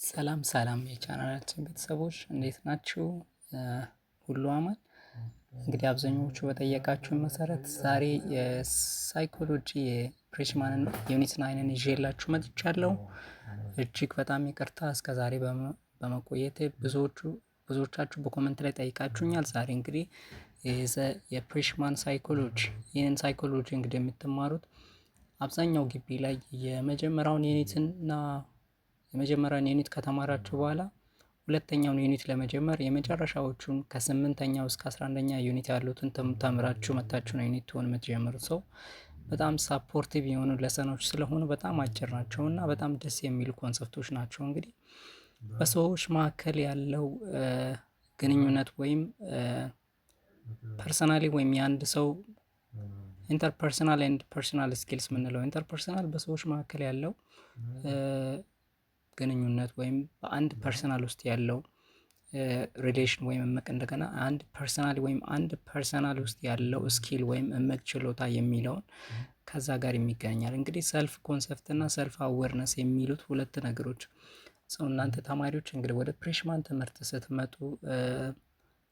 ሰላም ሰላም የቻናላችን ቤተሰቦች እንዴት ናችሁ? ሁሉ አማን። እንግዲህ አብዛኞቹ በጠየቃችሁን መሰረት ዛሬ የሳይኮሎጂ የፍሬሽማንን ዩኒት ናይንን ይዤላችሁ መጥቻለሁ። እጅግ በጣም ይቅርታ እስከዛሬ በመቆየቴ ብዙዎቻችሁ በኮመንት ላይ ጠይቃችሁኛል። ዛሬ እንግዲህ የፍሬሽማን ሳይኮሎጂ ይህንን ሳይኮሎጂ እንግዲህ የምትማሩት አብዛኛው ግቢ ላይ የመጀመሪያውን ዩኒት ከተማራችሁ በኋላ ሁለተኛውን ዩኒት ለመጀመር የመጨረሻዎቹን ከ8ኛው እስከ 11ኛ ዩኒት ያሉትን ተምራችሁ መታችሁ ነው ዩኒት ሆን የምትጀምሩት። ሰው በጣም ሳፖርቲቭ የሆኑ ለሰኖች ስለሆኑ በጣም አጭር ናቸው እና በጣም ደስ የሚሉ ኮንሰፕቶች ናቸው። እንግዲህ በሰዎች መካከል ያለው ግንኙነት ወይም ፐርሰናሊ ወይም የአንድ ሰው ኢንተርፐርሰናል ኤንድ ፐርሰናል ስኪልስ የምንለው ኢንተርፐርሰናል በሰዎች መካከል ያለው ግንኙነት ወይም በአንድ ፐርሰናል ውስጥ ያለው ሪሌሽን ወይም እምቅ እንደገና አንድ ፐርሰናል ውስጥ ያለው ስኪል ወይም እምቅ ችሎታ የሚለውን ከዛ ጋር የሚገናኛል። እንግዲህ ሰልፍ ኮንሰፕት እና ሰልፍ አዌርነስ የሚሉት ሁለት ነገሮች ሰው እናንተ ተማሪዎች እንግዲህ ወደ ፍሬሽማን ትምህርት ስትመጡ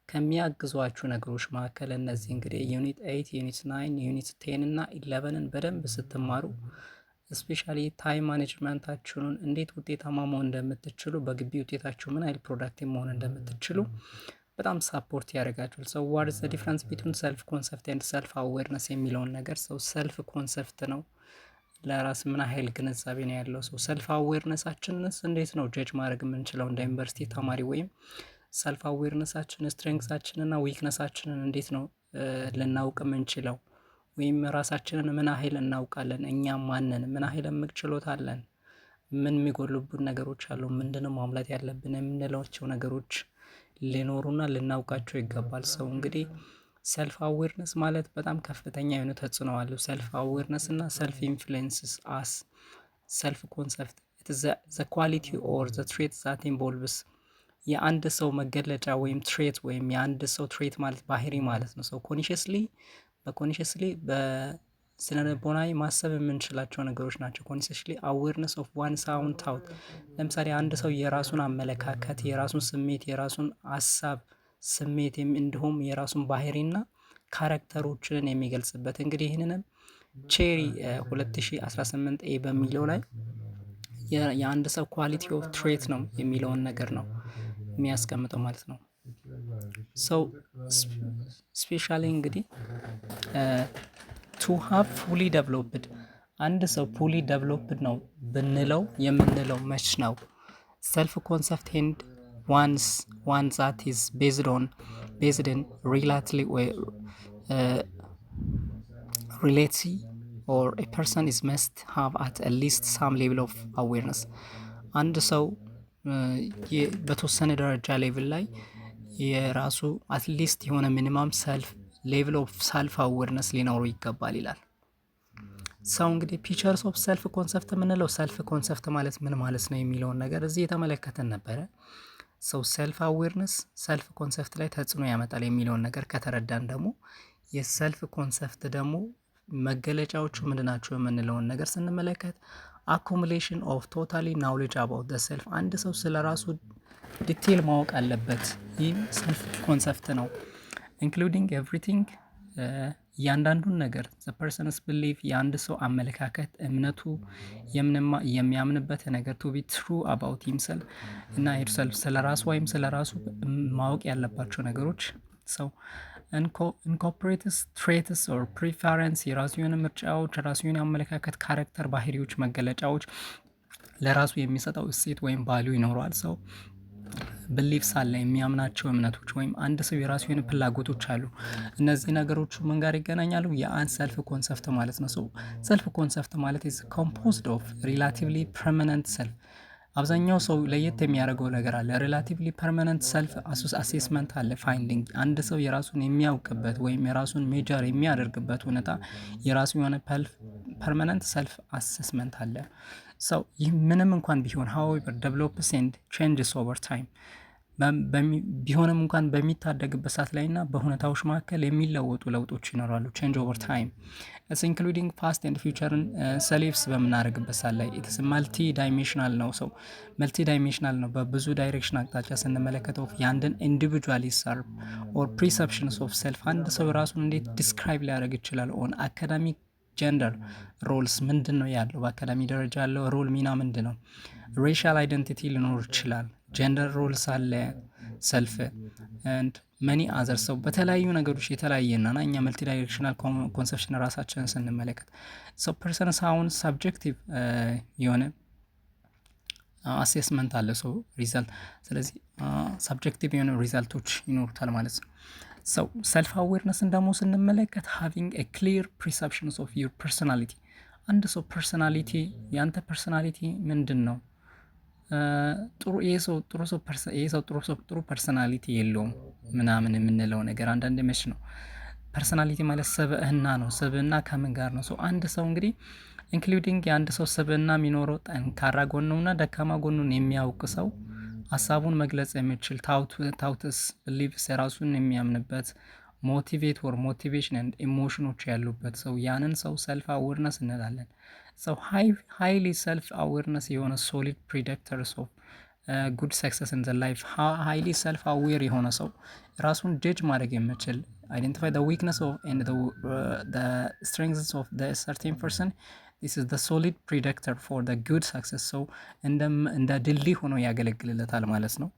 ከሚያግዟችሁ ነገሮች መካከል እነዚህ እንግዲህ ዩኒት 8 ዩኒት 9 ዩኒት 10 እና 11ን በደንብ ስትማሩ ስፔሻሊ ታይም ማኔጅመንታችሁን እንዴት ውጤታማ መሆን እንደምትችሉ በግቢ ውጤታችሁ ምን አይነት ፕሮዳክቲቭ መሆን እንደምትችሉ በጣም ሳፖርት ያደርጋችኋል። ሰው ዋት ኢዝ ዘ ዲፍረንስ ቢትዊን ሰልፍ ኮንሰፕት ኤንድ ሰልፍ አዌርነስ የሚለውን ነገር ሰው ሰልፍ ኮንሰፕት ነው ለራስ ምን ያህል ግንዛቤ ነው ያለው። ሰው ሰልፍ አዌርነሳችንስ እንዴት ነው ጀጅ ማድረግ የምንችለው እንደ ዩኒቨርሲቲ ተማሪ ወይም ሰልፍ አዌርነሳችን ስትሬንግዛችንና ዊክነሳችንን እንዴት ነው ልናውቅ የምንችለው ወይም ራሳችንን ምን ያህል እናውቃለን፣ እኛ ማንን ምን ያህል እምቅ ችሎታ አለን፣ ምን የሚጎሉብን ነገሮች አሉ፣ ምንድነው ማምላት ያለብን የምንላቸው ነገሮች ሊኖሩና ልናውቃቸው ይገባል። ሰው እንግዲህ ሰልፍ አዌርነስ ማለት በጣም ከፍተኛ የሆነ ተጽዕኖ አለው። ሰልፍ አዌርነስ እና ሰልፍ ኢንፍሉዌንስስ አስ ሰልፍ ኮንሰፕት ዘ ኳሊቲ ኦር ዘ ትሬት ዛት ኢንቮልቭስ የአንድ ሰው መገለጫ ወይም ትሬት ወይም የአንድ ሰው ትሬት ማለት ባህሪ ማለት ነው። ሰው ኮንሽስሊ በስነልቦናዊ ማሰብ የምንችላቸው ነገሮች ናቸው። ኮንሽስሊ አዌርነስ ኦፍ ዋን ሳውን ታውት ለምሳሌ አንድ ሰው የራሱን አመለካከት፣ የራሱን ስሜት፣ የራሱን ሀሳብ ስሜት እንዲሁም የራሱን ባህሪና ካራክተሮችን የሚገልጽበት እንግዲህ ይህንንም ቼሪ 2018 ኤ በሚለው ላይ የአንድ ሰው ኳሊቲ ኦፍ ትሬት ነው የሚለውን ነገር ነው የሚያስቀምጠው ማለት ነው። ሰው ስፔሻሊ እንግዲህ ቱ ሃቭ ፉሊ ዴቨሎፕድ አንድ ሰው ፉሊ ዴቨሎፕድ ነው ብንለው የምንለው መች ነው? ሰልፍ ኮንሰፕት ኤንድ ዋን ዛት ኢዝ ቤዝድ ኦን ሪሌቲ ኦር ኤ ፐርሰን ኢዝ መስት ሃቭ አት ሊስት ሳም ሌቭል ኦፍ አዌርነስ አንድ ሰው በተወሰነ ደረጃ ሌቭል ላይ የራሱ አትሊስት የሆነ ሚኒማም ሌቭል ኦፍ ሰልፍ አዌርነስ ሊኖሩ ይገባል ይላል። ሰው እንግዲህ ፒቸርስ ኦፍ ሰልፍ ኮንሰፕት የምንለው ሰልፍ ኮንሰፕት ማለት ምን ማለት ነው የሚለውን ነገር እዚህ የተመለከተን ነበረ። ሰው ሰልፍ አዌርነስ ሰልፍ ኮንሰፕት ላይ ተጽዕኖ ያመጣል የሚለውን ነገር ከተረዳን ደግሞ የሰልፍ ኮንሰፕት ደግሞ መገለጫዎቹ ምንድናቸው የምንለውን ነገር ስንመለከት አኩሙሌሽን ኦፍ ቶታሊ ናውሌጅ አባውት ዘ ሰልፍ አንድ ሰው ስለ ራሱ ዲቴል ማወቅ አለበት። ይህም ሰልፍ ኮንሰፕት ነው። ኢንክሉዲንግ ኤቭሪቲንግ እያንዳንዱን ነገር ዘ ፐርሰንስ ቢሊፍ የአንድ ሰው አመለካከት፣ እምነቱ፣ የሚያምንበት ነገር ቱ ቢ ትሩ አባውት ሂምሰልፍ እና ሂርሰልፍ ስለ ራሱ ወይም ስለ ራሱ ማወቅ ያለባቸው ነገሮች ሰው ኢንኮርፖሬትስ ትሬትስ ኦር ፕሪፈረንስ የራሱ የሆነ ምርጫዎች፣ የራሱ የሆነ አመለካከት፣ ካራክተር፣ ባህሪዎች፣ መገለጫዎች ለራሱ የሚሰጠው እሴት ወይም ቫልዩ ይኖረዋል። ሰው ብሊፍስ አለ የሚያምናቸው እምነቶች ወይም አንድ ሰው የራሱ የሆነ ፍላጎቶች አሉ። እነዚህ ነገሮች ምን ጋር ይገናኛሉ? የአንድ ሰልፍ ኮንሰፕት ማለት ነው። ሰው ሰልፍ ኮንሰፕት ማለት ኢዝ ኮምፖዝድ ኦፍ ሪላቲቭሊ ፐርማነንት ሰልፍ አብዛኛው ሰው ለየት የሚያደርገው ነገር አለ። ሪላቲቭሊ ፐርማነንት ሰልፍ አሴስመንት አለ ፋይንዲንግ አንድ ሰው የራሱን የሚያውቅበት ወይም የራሱን ሜጀር የሚያደርግበት ሁኔታ የራሱ የሆነ ፐርማነንት ሰልፍ አሴስመንት አለ። ሰው ይህ ምንም እንኳን ቢሆን however develops and changes over time ቢሆንም እንኳን በሚታደግበት ሰዓት ላይ እና በሁኔታዎች መካከል የሚለወጡ ለውጦች ይኖራሉ። ቼንጅ ኦቨር ታይም ኢትስ ኢንክሉዲንግ ፓስት ኤንድ ፊውቸርን ሰሌቭስ በምናደርግበት ሰዓት ላይ ኢትስ መልቲ ዳይሜንሽናል ነው። ሰው መልቲ ዳይሜንሽናል ነው። በብዙ ዳይሬክሽን አቅጣጫ ስንመለከተው የአንድን ኢንዲቪጁዋል ሰርቭ ኦር ፕሪሰፕሽንስ ኦፍ ሰልፍ አንድ ሰው ራሱን እንዴት ዲስክራይብ ሊያደርግ ይችላል ኦን አካዳሚክ ጀንደር ሮልስ ምንድን ነው ያለው? በአካዳሚ ደረጃ ያለው ሮል ሚና ምንድን ነው? ሬሻል አይደንቲቲ ሊኖር ይችላል። ጀንደር ሮልስ አለ፣ ሰልፍ ኤንድ መኒ አዘር ሰው በተለያዩ ነገሮች የተለያየና ና እኛ መልቲ ዳይሬክሽናል ኮንሰፕሽን ራሳችንን ስንመለከት ሰው ፐርሰንስ አሁን ሳብጀክቲቭ የሆነ አሴስመንት አለ ሰው ሪዛልት። ስለዚህ ሳብጀክቲቭ የሆነ ሪዛልቶች ይኖሩታል ማለት ነው። ሰው ሰልፍ አዌርነስን ደግሞ ስንመለከት ሃቪንግ ኤ ክሊር ፕሪሰፕሽንስ ኦፍ ዩር ፐርሶናሊቲ አንድ ሰው ፐርሶናሊቲ የአንተ ፐርሶናሊቲ ምንድን ነው? ጥሩ ፐርሶናሊቲ የለውም ምናምን የምንለው ነገር አንዳንድ መች ነው። ፐርሶናሊቲ ማለት ስብዕና ነው። ስብዕና ከምን ጋር ነው? ሰው አንድ ሰው እንግዲህ ኢንክሉዲንግ የአንድ ሰው ስብዕና የሚኖረው ጠንካራ ጎኑና ደካማ ጎኑን የሚያውቅ ሰው ሀሳቡን መግለጽ የሚችል ታውትስ ቢሊቭስ የራሱን የሚያምንበት ሞቲቬት ወር ሞቲቬሽን ኤንድ ኢሞሽኖች ያሉበት ሰው ያንን ሰው ሰልፍ አዌርነስ እንላለን። ሰው ሃይሊ ሰልፍ አዌርነስ የሆነ ሶሊድ ፕሪዲክተርስ ኦፍ ጉድ ሰክሰስ ኢን ዘ ላይፍ ሃይሊ ሰልፍ አዌር የሆነ ሰው ራሱን ጀጅ ማድረግ የሚችል አይደንቲፋይ ዘ ዊክነስ ኦፍ ኤንድ ዘ ስትሬንግዝ ኦፍ ዘ ሰርቴን ፐርሰን this is the solid predictor for the good success ሰው እንደ ድልድይ ሆኖ ያገለግልለታል ማለት ነው።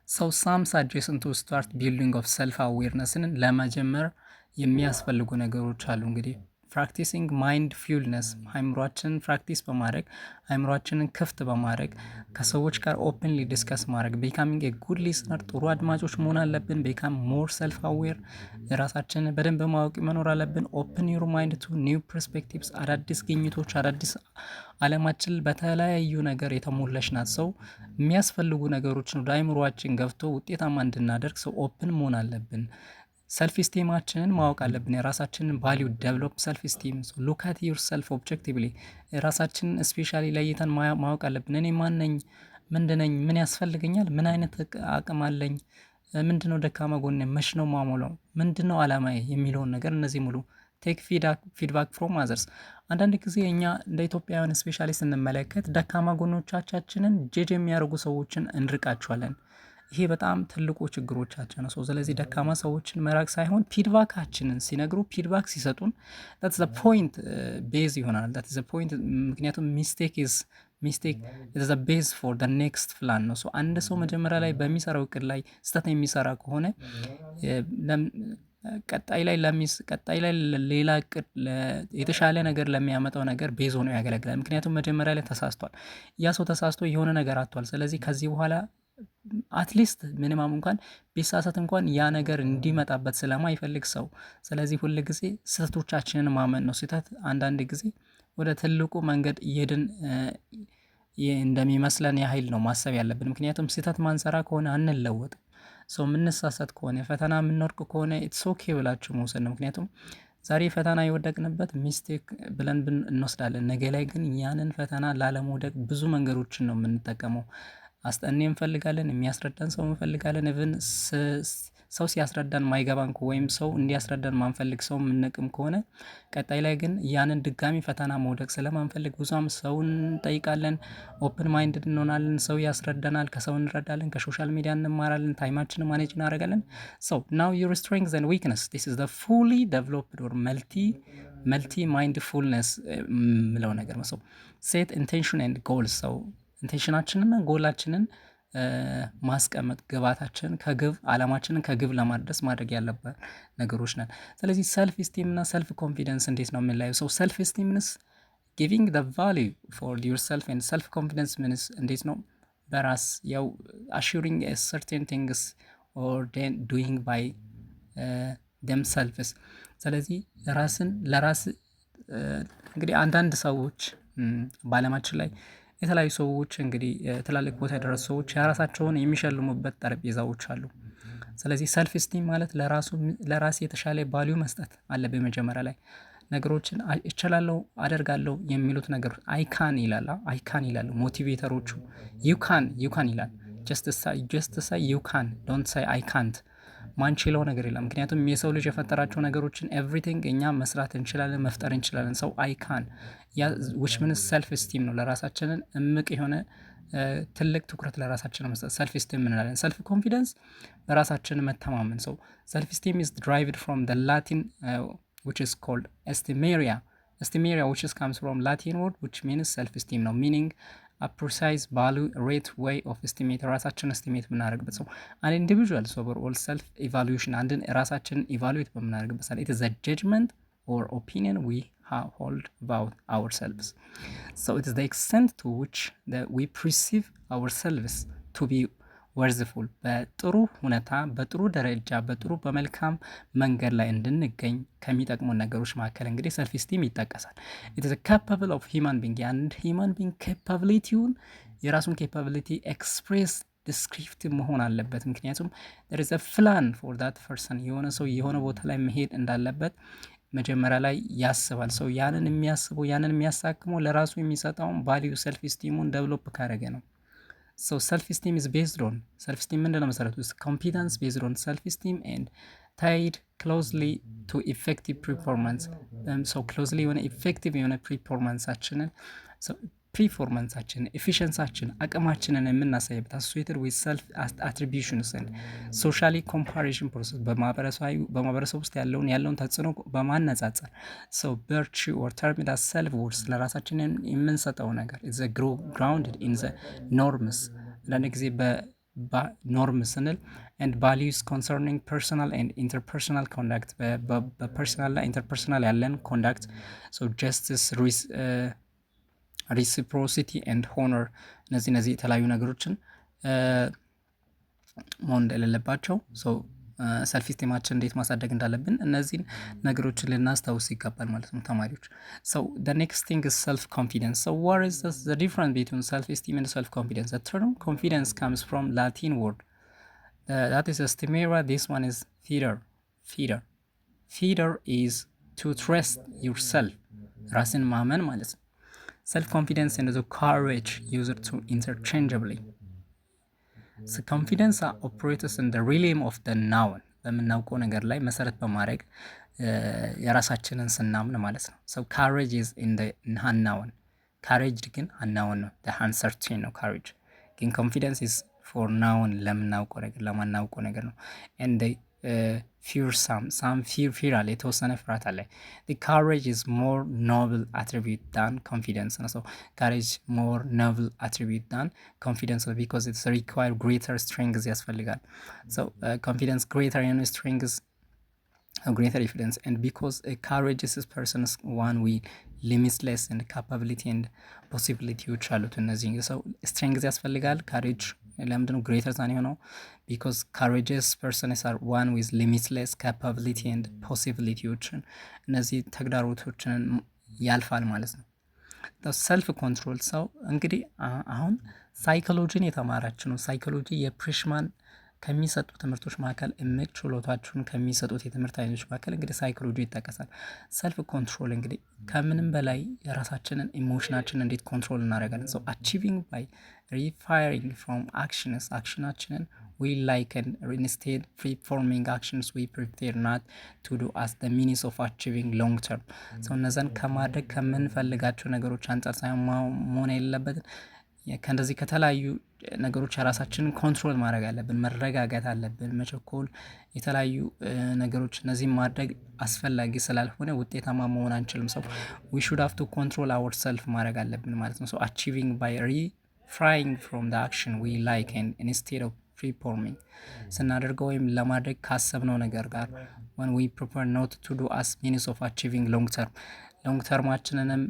ሰው some suggestion to start building of self awarenessን ለመጀመር የሚያስፈልጉ ነገሮች አሉ። እንግዲህ ፕራክቲሲንግ ማይንድ ፊልነስ አይምሯችንን ፕራክቲስ በማድረግ አይምሯችንን ክፍት በማድረግ ከሰዎች ጋር ኦፕንሊ ዲስከስ ማድረግ ቢካሚንግ ኤ ጉድ ሊስነር ጥሩ አድማጮች መሆን አለብን። ቢካም ሞር ሰልፍ አዌር ራሳችንን በደንብ ማወቅ መኖር አለብን። ኦፕን ዩር ማይንድ ቱ ኒው ፐርስፔክቲቭስ አዳዲስ ግኝቶች አዳዲስ አለማችን በተለያዩ ነገር የተሞላች ናት። ሰው የሚያስፈልጉ ነገሮችን ወደ አይምሯችን ገብቶ ውጤታማ እንድናደርግ ሰው ኦፕን መሆን አለብን። ሰልፍ ስቲማችንን ማወቅ አለብን። የራሳችንን ቫሊዩ ዴቨሎፕ ሰልፍ ስቲም ሉክ አት ዩር ሰልፍ ኦብጀክቲቭሊ ራሳችንን ስፔሻሊ ለይተን ማወቅ አለብን። እኔ ማን ነኝ? ምንድነኝ? ምን ያስፈልገኛል? ምን አይነት አቅም አለኝ? ምንድነው ደካማ ጎኔ? መች ነው ማሞላው? ምንድነው አላማዬ? የሚለውን ነገር እነዚህ ሙሉ ቴክ ፊድባክ ፍሮም አዘርስ። አንዳንድ ጊዜ እኛ እንደ ኢትዮጵያውያን ስፔሻሊ ስንመለከት ደካማ ጎኖቻችንን ጄጅ የሚያደርጉ ሰዎችን እንርቃቸዋለን። ይሄ በጣም ትልቁ ችግሮቻችን ነው። ስለዚህ ደካማ ሰዎችን መራቅ ሳይሆን ፊድባካችንን ሲነግሩ ፊድባክ ሲሰጡን that's the point ቤዝ ይሆናል። that's the point ምክንያቱም ሚስቴክ is the base for the next plan ነው። አንድ ሰው መጀመሪያ ላይ በሚሰራው እቅድ ላይ ስህተት የሚሰራ ከሆነ ቀጣይ ላይ ሌላ እቅድ የተሻለ ነገር ለሚያመጣው ነገር ቤዝ ሆኖ ያገለግላል። ምክንያቱም መጀመሪያ ላይ ተሳስቷል። ያ ሰው ተሳስቶ የሆነ ነገር አጥቷል። ስለዚህ ከዚህ በኋላ አትሊስት ሚኒማም እንኳን ቢሳሳት እንኳን ያ ነገር እንዲመጣበት ስለማይፈልግ ሰው ስለዚህ ሁል ጊዜ ስህተቶቻችንን ማመን ነው። ስህተት አንዳንድ ጊዜ ወደ ትልቁ መንገድ እየሄድን እንደሚመስለን ያህል ነው ማሰብ ያለብን። ምክንያቱም ስህተት ማንሰራ ከሆነ አንለወጥም። ሰው የምንሳሳት ከሆነ ፈተና የምንወድቅ ከሆነ ኢትስ ኦኬ ብላችሁ መውሰድ ነው። ምክንያቱም ዛሬ ፈተና የወደቅንበት ሚስቴክ ብለን እንወስዳለን። ነገ ላይ ግን ያንን ፈተና ላለመውደቅ ብዙ መንገዶችን ነው የምንጠቀመው። አስጠኔ እንፈልጋለን፣ የሚያስረዳን ሰው እንፈልጋለን። ኢቭን ሰው ሲያስረዳን ማይገባን ወይም ሰው እንዲያስረዳን ማንፈልግ ሰው የምንቅም ከሆነ ቀጣይ ላይ ግን ያንን ድጋሚ ፈተና መውደቅ ስለማንፈልግ ብዙም ሰውን እንጠይቃለን፣ ኦፕን ማይንድድ እንሆናለን። ሰው ያስረዳናል፣ ከሰው እንረዳለን፣ ከሶሻል ሚዲያ እንማራለን፣ ታይማችንን ማኔጅ እናደርጋለን። ሰው ናው ዩር ስትሬንግዝ ኤንድ ዊክነስ ዲስ ኢዝ ዘ ፉሊ ዴቨሎፕድ ኦር መልቲ ማይንድፉልነስ ምለው ነገር ነው። ሰው ሴት ኢንቴንሽን ኤንድ ጎልስ ሰው ኢንቴንሽናችንና ጎላችንን ማስቀመጥ ግባታችንን ከግብ አላማችንን ከግብ ለማድረስ ማድረግ ያለበት ነገሮች ነን። ስለዚህ ሰልፍ ስቲም እና ሰልፍ ኮንፊደንስ እንዴት ነው የምንለየው? ሰው ሰልፍ ስቲምንስ ጊቪንግ the value for yourself and self confidence means እንዴት ነው በራስ ያው assuring a certain things or then doing by themselves። ስለዚህ ለራስ እንግዲህ አንዳንድ ሰዎች በአለማችን ላይ የተለያዩ ሰዎች እንግዲህ ትላልቅ ቦታ የደረሱ ሰዎች የራሳቸውን የሚሸልሙበት ጠረጴዛዎች አሉ። ስለዚህ ሰልፍ ስቲም ማለት ለራስ የተሻለ ቫልዩ መስጠት አለብን። መጀመሪያ ላይ ነገሮችን እችላለሁ አደርጋለሁ የሚሉት ነገሮች አይካን ይላሉ። ሞቲቬተሮቹ ዩካን ይላል። ጀስት ሳይ ዩ ካን ዶንት ሳይ አይ ካንት። ማንችለው ነገር የለም። ምክንያቱም የሰው ልጅ የፈጠራቸው ነገሮችን ኤቭሪቲንግ እኛ መስራት እንችላለን፣ መፍጠር እንችላለን። ሰው አይ ካን ዊች ሚንስ ሰልፍ ስቲም ነው። ለራሳችንን እምቅ የሆነ ትልቅ ትኩረት ለራሳችን መስጠት ሰልፍ ስቲም እንላለን። ሰልፍ ኮንፊደንስ በራሳችን መተማመን። ሰው ሰልፍ ስቲም ኢዝ ድራይቭድ ፍሮም ደ ላቲን which is called estimeria which is comes from Latin word which means self esteem ነው meaning a precise value rate way of estimate ራሳችን estimate የምናደርግበት ሰው an individual overall self evaluation አንድን ራሳችንን evaluate በምናደርግበት ሰዓት it is a judgment or opinion we hold about ourselves. So it is the extent to which that we perceive ourselves to be ወርዝፉል በጥሩ ሁኔታ በጥሩ ደረጃ በጥሩ በመልካም መንገድ ላይ እንድንገኝ ከሚጠቅሙ ነገሮች መካከል እንግዲህ ሰልፍ ስቲም ይጠቀሳል። it is a capable of human being and human being capabilityውን የራሱን capability express descriptive መሆን አለበት። ምክንያቱም there is a plan for that person የሆነ ሰው የሆነ ቦታ ላይ መሄድ እንዳለበት መጀመሪያ ላይ ያስባል። ሰው ያንን የሚያስበው ያንን የሚያሳክመው ለራሱ የሚሰጠውን ቫልዩ ሰልፍ ስቲሙን ዴቨሎፕ ካደረገ ነው። So self-esteem is based on self-esteem ምንድነው መሰረቱ? Competence based on self-esteem and tied closely to effective performance. So closely የሆነ effective የሆነ performanceአችንን ኤፊሽንሳችን አቅማችንን የምናሳይበት associated with self attributions and socially comparison process በማህበረሰብ ውስጥ ያለውን ተጽዕኖ በማነጻጸር so virtue or term as self worth ለራሳችን የምንሰጠው ነገር is a grounded in the norms ለነ ጊዜ በኖርም ስንል and values concerning personal and interpersonal conduct በፐርሰናል እና ኢንተርፐርሰናል ያለን ኮንዳክት so justice ሪሲፕሮሲቲ ኤንድ ሆነር እነዚህ የተለያዩ ነገሮችን መሆን እንደሌለባቸው ሰው ሰልፍ ስቲማችን እንዴት ማሳደግ እንዳለብን እነዚህን ነገሮችን ልናስታውስ ይገባል ማለት ነው ተማሪዎች። So the next thing is self confidence. So what is the difference between self esteem and self confidence? The term confidence comes from Latin word that is estimera. This one is feeder is to trust yourself ራስን ማመን ማለት ነው። Self confidence and the courage used to interchangeably. So confidence operates in the realm of the noun በምናውቀው ነገር ላይ መሰረት በማድረግ የራሳችንን ስናምን ማለት ነው። So courage is in the unknown. courage ግን unknown ነው። the uncertain ነው courage ግን confidence is for known ለምናውቀው ነገር ለማናውቀው ነገር ነው። and the fear fear አለ የተወሰነ ፍርሃት አለ። the courage is more noble attribute than confidence ነው። so courage more noble attribute than confidence because it's require greater strength ያስፈልጋል። so confidence greater and strength greater evidence and because a courageous person is one with limitless and capability and possibility አሉት። እነዚህ ሰው strength ያስፈልጋል courage ለምንድነው greater than የሆነው? because courageous persons are one with limitless capability and possibilityዎችን እነዚህ ተግዳሮቶችን ያልፋል ማለት ነው። ሰልፍ ኮንትሮል ሰው እንግዲህ አሁን ሳይኮሎጂን የተማራች ነው። ሳይኮሎጂ የፍሬሽማን ከሚሰጡ ትምህርቶች መካከል እምቅ ችሎታችሁን ከሚሰጡት የትምህርት አይነቶች መካከል እንግዲህ ሳይኮሎጂ ይጠቀሳል። ሰልፍ ኮንትሮል እንግዲህ ከምንም በላይ የራሳችንን ኢሞሽናችንን እንዴት ኮንትሮል እናደርጋለን? ሰው አቺቪንግ ባይ ሪፋይሪንግ ፍሮም አክሽንስ አክሽናችንን we like and instead performing actions we prefer not to do as the means of achieving long term. so እነዛን ከማድረግ ከምንፈልጋቸው ነገሮች አንጻር ሳይሆን መሆን የሌለበትን ከእንደዚህ ከተለያዩ ነገሮች ራሳችንን ኮንትሮል ማድረግ አለብን። መረጋጋት አለብን። መቸኮል የተለያዩ ነገሮች እነዚህን ማድረግ አስፈላጊ ስላልሆነ ውጤታማ መሆን አንችልም። ሰው we should have to control ourselves ማድረግ አለብን ማለት ነው። so achieving by refraining from the action we like and instead of performing ስናደርገው ወይም ለማድረግ ካሰብነው ነገር ጋር when we prefer not to do as means of achieving long term ሎንግ ተርማችንንም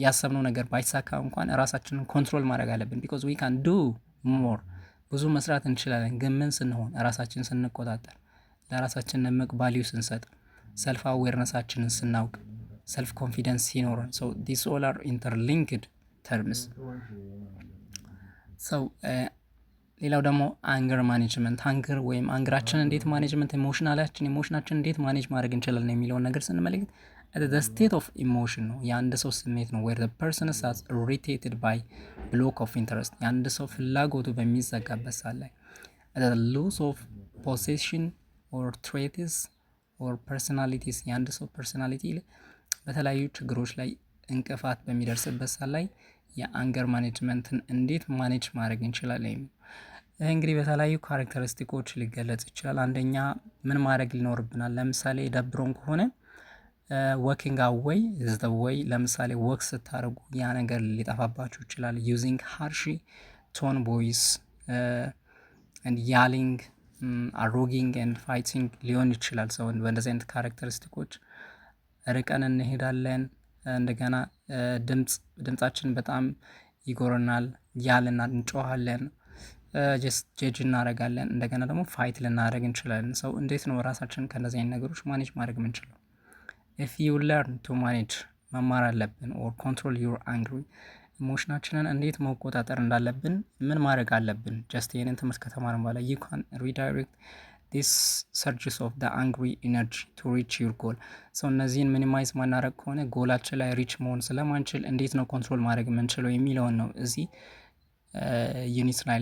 ያሰብነው ነገር ባይሳካ እንኳን ራሳችንን ኮንትሮል ማድረግ አለብን። because we can do more ብዙ መስራት እንችላለን። ግን ምን ስንሆን ራሳችንን ስንቆጣጠር፣ ለራሳችን እምቅ ቫልዩ ስንሰጥ፣ ሰልፍ አዌርነሳችንን ስናውቅ፣ ሰልፍ ኮንፊደንስ ሲኖረን so these all are interlinked terms. so ሌላው ደግሞ አንገር ማኔጅመንት አንገር ወይም አንግራችንን እንዴት ማኔጅመንት ኢሞሽናችን እንዴት ማኔጅ ማድረግ እንችላለን የሚለውን ነገር ስንመለከት the state of emotion ነው የአንድ ሰው ስሜት ነው where the person is irritated by block of interest የአንድ ሰው ፍላጎቱ በሚዘጋበት ሰዓት ላይ the loss of possession or traits or personalities የአንድ ሰው ፐርሶናሊቲ በተለያዩ ችግሮች ላይ እንቅፋት በሚደርስበት ሰዓት ላይ የአንገር ማኔጅመንትን እንዴት ማኔጅ ማድረግ እንችላለን? እንግዲህ በተለያዩ ካራክተሪስቲኮች ሊገለጽ ይችላል። አንደኛ ምን ማድረግ ሊኖርብናል? ለምሳሌ ደብሮን ከሆነ ወኪንግ አዌይ ኢዝ ዘ ዌይ። ለምሳሌ ወክ ስታደርጉ ያ ነገር ሊጠፋባችሁ ይችላል። ዩዚንግ ሃርሺ ቶን ቮይስ ኤንድ ያሊንግ አሮጊንግ ኤንድ ፋይቲንግ ሊሆን ይችላል። ሰው በእንደዚህ አይነት ካራክተሪስቲኮች ርቀን እንሄዳለን። እንደገና ድምጻችን በጣም ይጎረናል፣ ያልናል፣ እንጮሃለን፣ ጀጅ እናደርጋለን። እንደገና ደግሞ ፋይት ልናደርግ እንችላለን። ሰው እንዴት ነው ራሳችን ከእነዚህ አይነት ነገሮች ማኔጅ ማድረግ የምንችለው? ኢፍ ዩ ለርን ቱ ማኔጅ መማር አለብን። ኦር ኮንትሮል ዩር አንግሪ ኢሞሽናችንን እንዴት መቆጣጠር እንዳለብን ምን ማድረግ አለብን? ጀስት ይህንን ትምህርት ከተማርን በኋላ ዩ ካን ሪዳይሬክት ዲስ ሰርጅስ ኦፍ ደ አንግሪ ኢነርጂ ቱ ሪች ዩር ጎል። ሰው እነዚህን ሚኒማይዝ ማናረግ ከሆነ ጎላችን ላይ ሪች መሆን ስለማንችል እንዴት ነው ኮንትሮል ማድረግ የምንችለው የሚለውን ነው እዚህ ዩኒት ላይ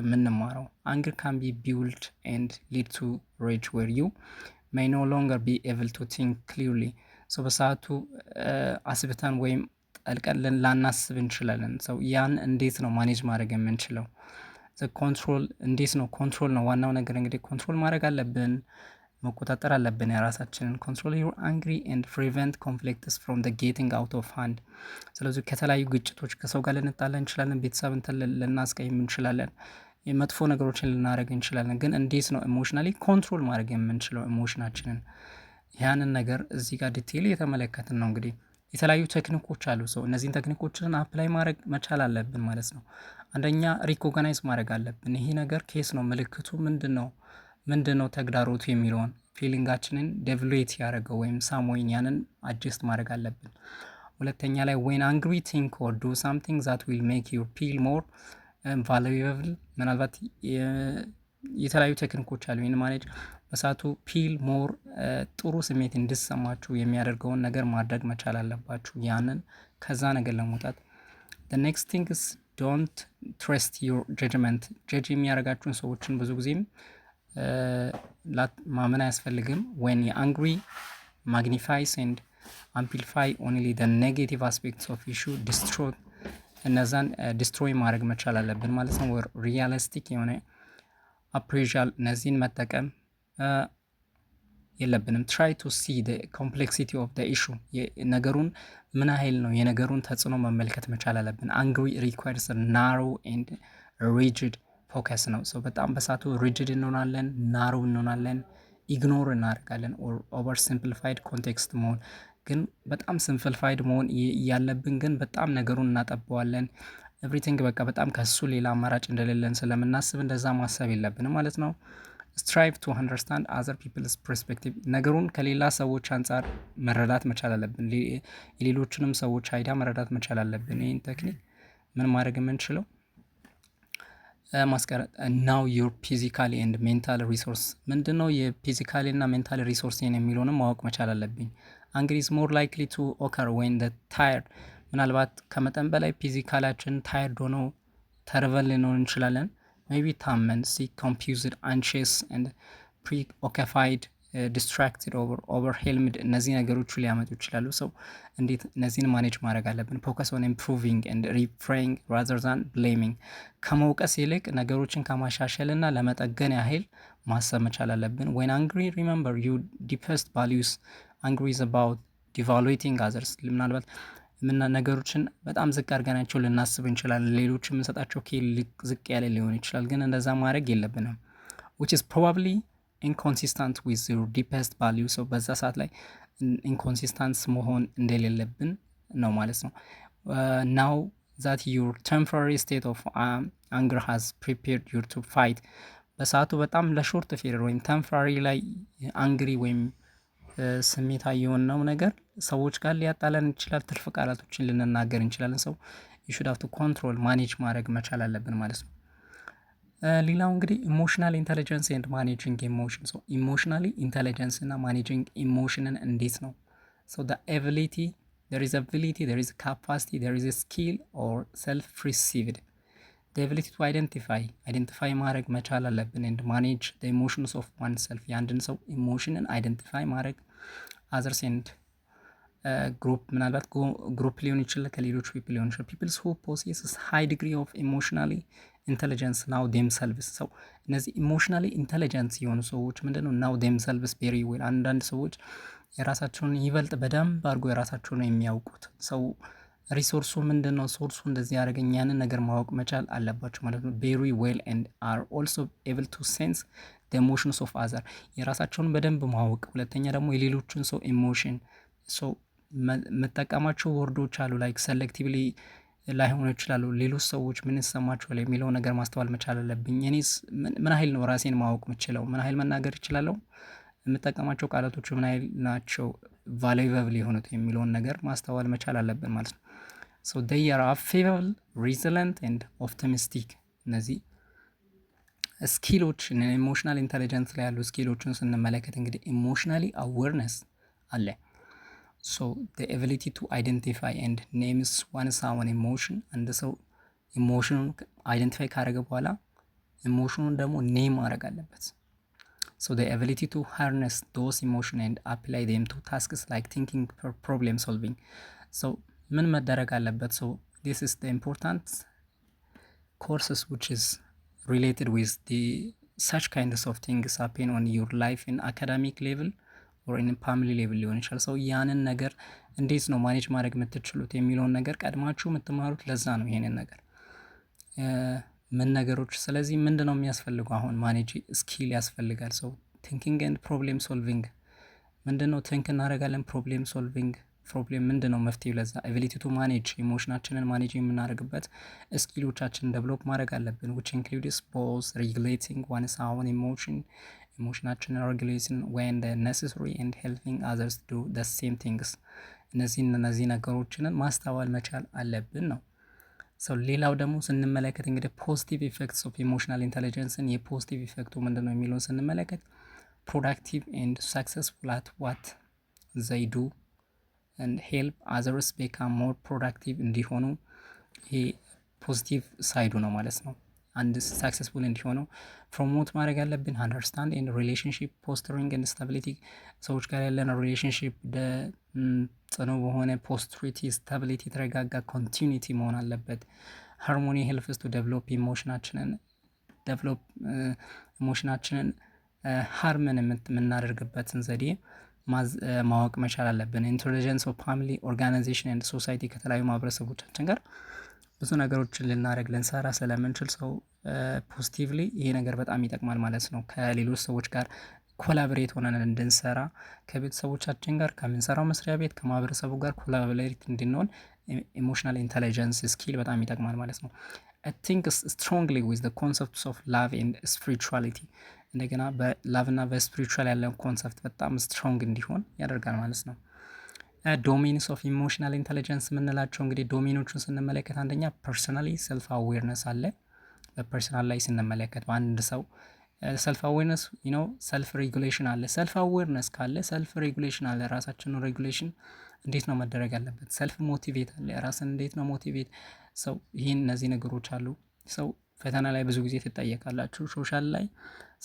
የምንማረው። አንግር ካን ቢ ቢውልድ ኤንድ ሊድ ቱ ሬጅ ዌር ዩ ሜይ ኖ ሎንገር ቢ ኤብል ቱ ቲንክ ክሊርሊ። ሰው በሰዓቱ አስብተን ወይም ጠልቀን ላናስብ እንችላለን። ሰው ያን እንዴት ነው ማኔጅ ማድረግ የምንችለው? ኮንትሮል እንዴት ነው? ኮንትሮል ነው ዋናው ነገር። እንግዲህ ኮንትሮል ማድረግ አለብን፣ መቆጣጠር አለብን የራሳችንን። ኮንትሮል ዩር አንግሪ ኤንድ ፕሪቨንት ኮንፍሊክትስ ፍሮም ደ ጌቲንግ አውት ኦፍ ሃንድ። ስለዚህ ከተለያዩ ግጭቶች ከሰው ጋር ልንጣላ እንችላለን፣ ቤተሰብ እንትን ልናስቀይም እንችላለን፣ መጥፎ ነገሮችን ልናደርግ እንችላለን። ግን እንዴት ነው ኢሞሽናሊ ኮንትሮል ማድረግ የምንችለው ኢሞሽናችንን? ያንን ነገር እዚህ ጋር ዲቴይል እየተመለከትን ነው። እንግዲህ የተለያዩ ቴክኒኮች አሉ። ሰው እነዚህን ቴክኒኮችን አፕላይ ማድረግ መቻል አለብን ማለት ነው። አንደኛ ሪኮግናይዝ ማድረግ አለብን። ይሄ ነገር ኬስ ነው፣ ምልክቱ ምንድን ነው ተግዳሮቱ የሚለውን ፊሊንጋችንን ዴቭሉዌት ያደረገው ወይም ሳሞይን ያንን አጀስት ማድረግ አለብን። ሁለተኛ ላይ ዌን አንግሪ ቲንክ ኦር ዱ ሳምቲንግ ዛት ዊል ሜክ ዩ ፊል ሞር ቫሉዌብል። ምናልባት የተለያዩ ቴክኒኮች አሉ ይህን ማኔጅ በሳቱ ፊል ሞር ጥሩ ስሜት እንዲሰማችሁ የሚያደርገውን ነገር ማድረግ መቻል አለባችሁ። ያንን ከዛ ነገር ለመውጣት the next thing is don't trust your judgment። ጀጅ የሚያደርጋችሁን ሰዎችን ብዙ ጊዜም ማመን አያስፈልግም። when you angry magnifies and amplify only the negative aspects of issue destroy እነዛን ዲስትሮይ ማድረግ መቻል አለብን ማለት ነው። ሪያሊስቲክ የሆነ አፕሬዣል እነዚህን መጠቀም የለብንም። try to see the complexity of the issue ነገሩን ምን ያህል ነው የነገሩን ተጽዕኖ መመልከት መቻል አለብን። angry requires a narrow and rigid focus ነው። ሰው በጣም በሳቱ rigid እንሆናለን፣ ናሮው እንሆናለን፣ ኢግኖር እናደርጋለን። ኦቨር ሲምፕሊፋይድ ኮንቴክስት መሆን ግን በጣም ሲምፕሊፋይድ መሆን ያለብን ግን በጣም ነገሩን እናጠበዋለን። ኤቭሪቲንግ በቃ በጣም ከሱ ሌላ አማራጭ እንደሌለን ስለምናስብ እንደዛ ማሰብ የለብንም ማለት ነው። ስትራይቭ ቱ አንደርስታንድ አዘር ፒፕልስ ፐርስፔክቲቭ ነገሩን ከሌላ ሰዎች አንጻር መረዳት መቻል አለብን። የሌሎችንም ሰዎች አይዲያ መረዳት መቻል አለብን። ይህን ቴክኒክ ምን ማድረግ የምንችለው ማስቀረጥ። ናው ዩር ፊዚካሊ ኤንድ ሜንታል ሪሶርስ ምንድነው? የፊዚካሊ እና ሜንታል ሪሶርስ የሚለውንም ማወቅ መቻል አለብኝ። አንግሪ ኢዝ ሞር ላይክሊ ቱ ኦከር ዌን ደ ታየርድ። ምናልባት ከመጠን በላይ ፊዚካላችን ታየርድ ሆነው ተርበን ልንሆን እንችላለን። ሜቢ ታመን፣ ሲክ፣ ኮንፊውዝድ፣ አንሺየስ ኤንድ ፕሪኦኪፓይድ፣ ዲስትራክትድ፣ ኦቨርሄልምድ እነዚህ ነገሮቹ ሊያመጡ ይችላሉ። ሰው እንዴት እነዚህን ማኔጅ ማድረግ አለብን? ፎከስ ኦን ኢምፕሩቪንግ ኤንድ ሪፍሬይንግ ራዘር ዛን ብሌሚንግ። ከመውቀስ ይልቅ ነገሮችን ከማሻሸል እና ለመጠገን ያህል ማሰብ መቻል አለብን። ዌን አንግሪ ሪመምበር ዩ ዲፐስት ቫሊዩስ። አንግሪ ኢዝ አባውት ዲቫሉዌቲንግ አዘርስ። ምናልባት ነገሮችን በጣም ዝቅ አድርገናቸው ልናስብ እንችላለን። ሌሎች የምንሰጣቸው ዝቅ ያለ ሊሆን ይችላል። ግን እንደዛ ማድረግ የለብንም። which is probably inconsistent with your deepest value። ሰው በዛ ሰዓት ላይ ኢንኮንሲስታንስ መሆን እንደሌለብን ነው ማለት ነው። now that your temporary state of anger has prepared you to fight። በሰዓቱ በጣም ለሾርት ፔሪድ ወይም ቴምፖራሪ ላይ አንግሪ ወይም ስሜታዊ የሆነው ነገር ሰዎች ጋር ሊያጣለን ይችላል። ትርፍ ቃላቶችን ልንናገር እንችላለን። ሰው you should have to control ማኔጅ ማድረግ መቻል አለብን ማለት ነው። ሌላው እንግዲህ ኢሞሽናል ኢንተለጀንስ ኤንድ ማኔጂንግ ኢሞሽን። ሶ ኢሞሽናሊ ኢንተለጀንስ እና ማኔጂንግ ኢሞሽንን እንዴት ነው So the ability, there is ability, there is capacity, there is a skill or self-perceived. The ability to identify ማድረግ መቻል አለብን and manage the emotions of oneself። የአንድን ሰው ኢሞሽንን አይደንቲፋይ ማድረግ others and ግሩፕ ምናልባት ግሩፕ ሊሆን ይችላል፣ ከሌሎች ፒፕል ሊሆን ይችላል። ፒፕልስ ሁ ፖሴስስ ሃይ ዲግሪ ኦፍ ኢሞሽናሊ ኢንቴሊጀንስ ናው ዴምሰልቭስ። ሰው እነዚህ ኢሞሽናሊ ኢንቴሊጀንስ የሆኑ ሰዎች ምንድነው ናው ዴምሰልቭስ ቬሪ ዌል። አንዳንድ ሰዎች የራሳቸውን ይበልጥ በደንብ አድርጎ የራሳቸውን የሚያውቁት ሰው ሪሶርሱ ምንድን ነው፣ ሶርሱ እንደዚህ ያደረገኝ፣ ያንን ነገር ማወቅ መቻል አለባቸው ማለት ነው። ቬሪ ዌል ኤንድ አር ኦልሶ ኤብል ቱ ሴንስ ዘ ኢሞሽንስ ኦፍ አዘር። የራሳቸውን በደንብ ማወቅ። ሁለተኛ ደግሞ የሌሎችን ሰው ኢሞሽን ሰው መጠቀማቸው ወርዶች አሉ ላይክ ሰሌክቲቭሊ ላይሆኑ ይችላሉ። ሌሎች ሰዎች ምን ይሰማቸዋል የሚለው ነገር ማስተዋል መቻል አለብኝ። እኔስ ምን ያህል ነው ራሴን ማወቅ የምችለው፣ ምን ያህል መናገር እችላለሁ፣ የምጠቀማቸው ቃላቶች ምን ያህል ናቸው ቫሉዌብል የሆኑት የሚለውን ነገር ማስተዋል መቻል አለብን ማለት ነው። ሶ they are affable, resilient and optimistic። እነዚህ ስኪሎች ኢሞሽናል ኢንተለጀንስ ላይ ያሉ ስኪሎችን ስንመለከት እንግዲህ ኢሞሽናሊ አዌርነስ አለ። So the ability to identify and names one's own emotion። አንድ ሰው ኢሞሽኑን አይደንቲፋይ ካደረገ በኋላ ኢሞሽኑን ደግሞ ኔም ማድረግ አለበት። So the ability to harness those emotions and apply them to tasks like thinking, problem solving። So ምን መደረግ አለበት? So this is the important courses which is related with the such kinds of things happen on your life in academic level or in family level ሊሆን ይችላል። ሰው ያንን ነገር እንዴት ነው ማኔጅ ማድረግ የምትችሉት የሚለውን ነገር ቀድማችሁ የምትማሩት ለዛ ነው ይሄንን ነገር ምን ነገሮች። ስለዚህ ምንድነው የሚያስፈልገው? አሁን ማኔጅ ስኪል ያስፈልጋል። ሰው ቲንኪንግ ኤንድ ፕሮብሌም ሶልቪንግ ምንድነው? ቲንክ እናደርጋለን። ፕሮብሌም ሶልቪንግ ፕሮብሌም ምንድነው? መፍትሄው ለዛ። ኤቢሊቲ ቱ ማኔጅ ኢሞሽናችንን ማኔጅ የምናደርግበት ስኪሎቻችንን ዴቨሎፕ ማድረግ አለብን which includes both regulating one's own ኢሞሽናችንን ሬጉሌሽን when necessary and helping others do the same things። እነዚህ ነገሮችንን ማስተዋል መቻል አለብን ነው። ሰው ሌላው ደግሞ ስንመለከት እንግዲህ ፖዚቲቭ ኢፌክትስ ኦፍ ኢሞሽናል ኢንተለጀንስን የፖዚቲቭ ኢፌክቱ ምንድነው የሚለውን ስንመለከት ፕሮዳክቲቭ ኤንድ ሰክሰስፉል አት ዋት ዘይ ዱ and help others become more productive እንዲሆኑ ይሄ ፖዚቲቭ ሳይዱ ነው ማለት ነው። አንድ ሰክሰስፉል እንዲሆኑ ፕሮሞት ማድረግ ያለብን አንደርስታንድ ኤንድ ሪሌሽንሺፕ ፖስተሪንግ ኤንድ ስታቢሊቲ። ሰዎች ጋር ያለን ሪሌሽንሺፕ ጽኑ በሆነ ፖስትሪቲ ስታቢሊቲ የተረጋጋ ኮንቲኒቲ መሆን አለበት። ሃርሞኒ ሄልፕስ ቱ ዴቨሎፕ ኢሞሽናችንን ሃርመን የምናደርግበትን ዘዴ ማወቅ መቻል አለብን። ኢንቴሊጀንስ ኦፍ ፋሚሊ ኦርጋናይዜሽን ኤንድ ሶሳይቲ ከተለያዩ ማህበረሰቦቻችን ጋር ብዙ ነገሮችን ልንሰራ ስለምንችል ሰው ፖዚቲቭሊ ይሄ ነገር በጣም ይጠቅማል ማለት ነው። ከሌሎች ሰዎች ጋር ኮላቦሬት ሆነን እንድንሰራ ከቤተሰቦቻችን ጋር ከምንሰራው መስሪያ ቤት ከማህበረሰቡ ጋር ኮላቦሬት እንድንሆን ኢሞሽናል ኢንተለጀንስ ስኪል በጣም ይጠቅማል ማለት ነው። I think strongly with the concepts of love and spirituality። እንደገና በላቭ እና በስፒሪቹዋል ያለን ኮንሰፕት በጣም ስትሮንግ እንዲሆን ያደርጋል ማለት ነው። ዶሜንስ ኦፍ ኢሞሽናል ኢንተለጀንስ የምንላቸው እንግዲህ ዶሜኖቹን ስንመለከት አንደኛ ፐርሰናሊ ሰልፍ አዌርነስ አለ። በፐርሰናል ላይ ስንመለከት በአንድ ሰው ሰልፍ አዌርነስ ሰልፍ ሬጉሌሽን አለ። ሰልፍ አዌርነስ ካለ ሰልፍ ሬጉሌሽን አለ። ራሳችንን ሬጉሌሽን እንዴት ነው መደረግ ያለበት? ሰልፍ ሞቲቬት አለ። ራስን እንዴት ነው ሞቲቬት ሰው ይህን እነዚህ ነገሮች አሉ። ሰው ፈተና ላይ ብዙ ጊዜ ትጠየቃላችሁ። ሶሻል ላይ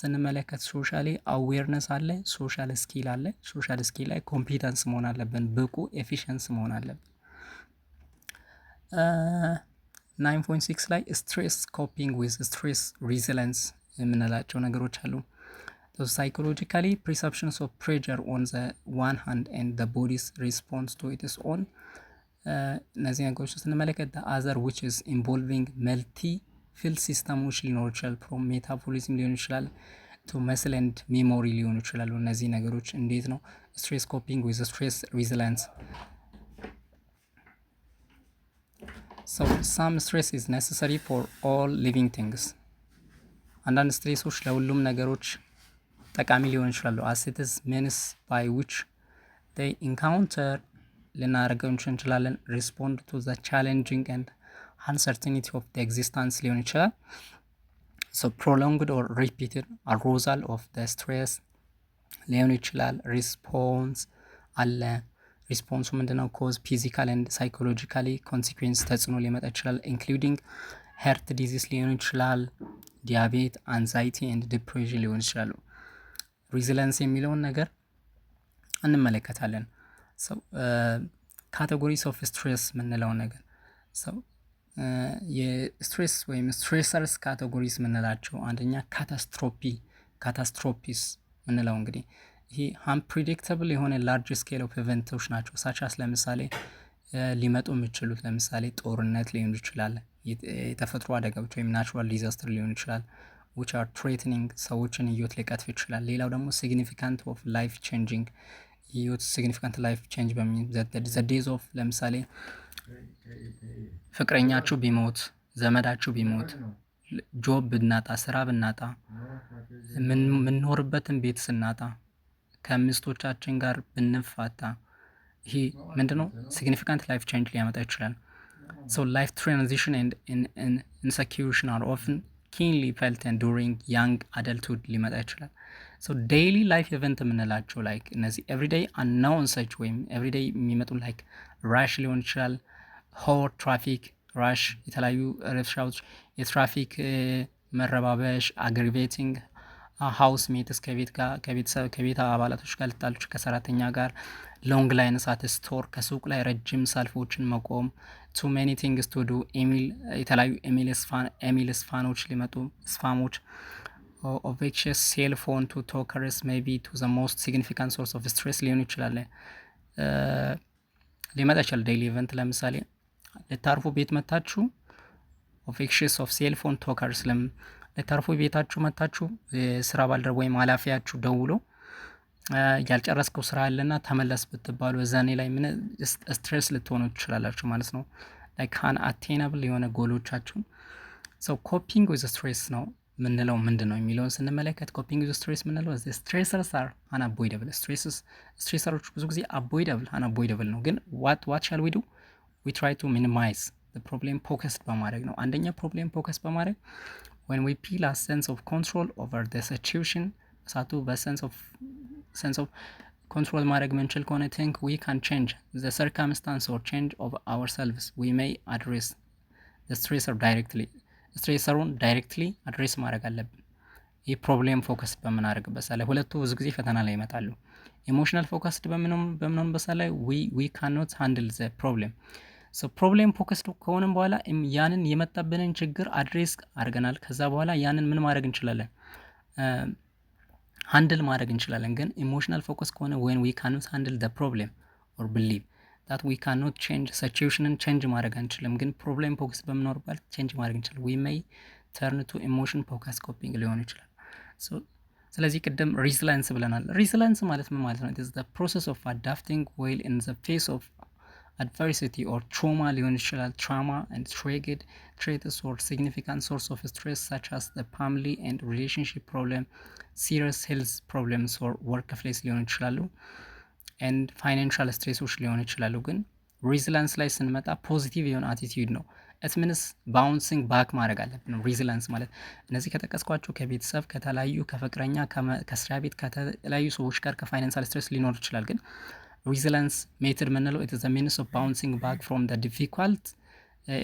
ስንመለከት ሶሻሊ አዌርነስ አለ፣ ሶሻል ስኪል አለ። ሶሻል ስኪል ላይ ኮምፒተንስ መሆን አለብን፣ ብቁ ኤፊሽንስ መሆን አለብን። 9.6 ላይ ስትሬስ ኮፒንግ ዊዝ ስትሬስ ሪዚለንስ የምንላቸው ነገሮች አሉ። ሳይኮሎጂካሊ ፐርሰፕሽንስ ኦፍ ፕሬዠር ኦን ዘ ዋን ሃንድ ኤንድ ዘ ቦዲስ ሪስፖንስ ቱ ኢትስ ኦን። እነዚህ ነገሮች ስንመለከት አዘር ዊች ኢዝ ኢንቮልቪንግ መልቲ ፊልድ ሲስተሞች ሊኖሩ ይችላል። ፕሮም ሜታቦሊዝም ሊሆን ይችላል፣ ቱ መስል ኤንድ ሜሞሪ ሊሆኑ ይችላሉ። እነዚህ ነገሮች እንዴት ነው ስትሬስ ኮፒንግ ዊዝ ስትሬስ ሪዚለንስ። So some stress is necessary for all living things። አንዳንድ ስትሬሶች ለሁሉም ነገሮች ጠቃሚ ሊሆኑ ይችላሉ። as it is means by which they encounter ልናደርገው እንችላለን። respond to the challenging and uncertainty of the existence ሊሆን ይችላል። so prolonged or repeated arousal of the stress ሊሆን ይችላል። response አለ ሪስፖንሱ ምንድነው? ኮዝ ፊዚካል ኤንድ ሳይኮሎጂካሊ ኮንሲኩዌንስ ተጽዕኖ ሊመጣ ይችላል። ኢንክሉዲንግ ሄርት ዲዚዝ ሊሆን ይችላል፣ ዲያቤት፣ አንዛይቲ ኤንድ ዲፕሬሽን ሊሆን ይችላሉ። ሪዚለንስ የሚለውን ነገር እንመለከታለን። ሰው ካቴጎሪስ ኦፍ ስትሬስ የምንለውን ነገር ሰው የስትሬስ ወይም ስትሬሰርስ ካቴጎሪስ የምንላቸው አንደኛ ካታስትሮፒስ ምንለው እንግዲህ ይሄ አንፕሪዲክተብል የሆነ ላርጅ ስኬል ኦፍ ኢቨንቶች ናቸው። ሳቻስ ለምሳሌ ሊመጡ የሚችሉት ለምሳሌ ጦርነት ሊሆን ይችላል፣ የተፈጥሮ አደጋዎች ወይም ናቹራል ዲዛስተር ሊሆን ይችላል which are threatening ሰዎችን ህይወት ሊቀጥፍ ይችላል። ሌላው ደግሞ significant of life changing ህይወት significant life change በሚል the days of ለምሳሌ ፍቅረኛችሁ ቢሞት፣ ዘመዳችሁ ቢሞት፣ ጆብ ብናጣ፣ ስራ ብናጣ፣ ምንኖርበትን ቤት ስናጣ፣ ከሚስቶቻችን ጋር ብንፋታ፣ ይሄ ምንድነው significant life change ሊያመጣ ይችላል። so life transition and insecurity are often keenly felt and during young adulthood ሊመጣ ይችላል። so daily life event የምንላቸው like እነዚህ everyday announces ወይም everyday የሚመጡ like rush ሊሆን ይችላል፣ ሆት ትራፊክ ራሽ፣ የተለያዩ ረብሻዎች፣ የትራፊክ መረባበሽ፣ አግሪቬቲንግ ሃውስ ሜትስ ከቤት አባላቶች ጋር ልጣሎች፣ ከሰራተኛ ጋር ሎንግ ላይንስ አት ስቶር፣ ከሱቅ ላይ ረጅም ሰልፎችን መቆም፣ ቱ ሜኒ ቲንግስ ቱ ዱ የተለያዩ ኢሜል ስፋኖች ሊመጡ ስፋሞች፣ ኦቨክሽስ ሴል ፎን ቱ ቶከርስ ሜይ ቢ ቱ ዘ ሞስት ሲግኒፊካንት ሶርስ ኦፍ ስትሬስ ሊሆኑ ይችላል ሊመጣ ይችላል። ዴይሊ ኢቨንት ለምሳሌ ልታርፉ ቤት መታችሁ ኦቨክሽስ ኦፍ ሴል ፎን ቶከርስ ልታርፉ ቤታችሁ መታችሁ የስራ ባልደረባ ወይም ኃላፊያችሁ ደውሎ ያልጨረስከው ስራ አለና ተመለስ ብትባሉ በዛኔ ላይ ምን ስትሬስ ልትሆኑ ትችላላችሁ ማለት ነው። ላይክ አን አቴናብል የሆነ ጎሎቻችሁን ሰው ኮፒንግ ዊዝ ስትሬስ ነው ምንለው ምንድነው የሚለውን ስንመለከት ኮፒንግ ዊዝ ስትሬስ ምንለው ስትሬሰርስ አር አንአቮይደብል ስትሬሰሮች ብዙ ጊዜ አቮይደብል አንአቮይደብል ነው። ግን ዋት ሻል ዊ ዱ ዊ ትራይ ቱ ሚኒማይዝ ፕሮብሌም ፎከስድ በማድረግ ነው። አንደኛ ፕሮብሌም ፎከስ በማድረግ when we feel a sense of control over the situation እሳቱ በsense of control ማድረግ ምንችል ከሆነ think we can change the circumstance or change of ourselves we may address the stressor directly ስትሬሰሩን ዳይሬክትሊ አድሬስ ማድረግ አለብን። ይህ ፕሮብሌም ፎከስድ በምናደርግበት ላይ ሁለቱ ብዙ ጊዜ ፈተና ላይ ይመጣሉ። ኢሞሽናል ፎከስድ በምንሆንበት ላይ we cannot handle the problem so ፕሮብሌም ፎከስድ ከሆነም በኋላ ያንን የመጣብንን ችግር አድሬስ አድርገናል። ከዛ በኋላ ያንን ምን ማድረግ እንችላለን ሃንድል ማድረግ እንችላለን። ግን ኢሞሽናል ፎከስ ከሆነ when we cannot handle the problem or believe that we cannot change situationen change ማድረግ አንችልም። ግን ፕሮብሌም ፎከስ በምኖርበት change ማድረግ እንችላለን። we may turn to emotion focus coping ሊሆን ይችላል። ስለዚህ ቅድም resilience ብለናል። resilience ማለት ምን ማለት ነው? it is the process of adapting well in the face of adversity or trauma ሊሆን ይችላል። trauma and triggered traits or significant source of stress such as the family and relationship problem, serious health problems or workplace ሊሆን ይችላሉ and financial stressዎች ሊሆን ይችላሉ። ግን resilience ላይ ስንመጣ ፖዚቲቭ የሆነ attitude ነው። it means bouncing back ማድረግ አለብን። resilience ማለት እነዚህ ከጠቀስኳቸው ከቤተሰብ ከተለያዩ ከፍቅረኛ ከስራ ቤት ከተለያዩ ሰዎች ጋር ከፋይናንሻል ስትሬስ ሊኖር ይችላል። ግን resilience ሜተድ ምንለው it is a means of bouncing back from the difficult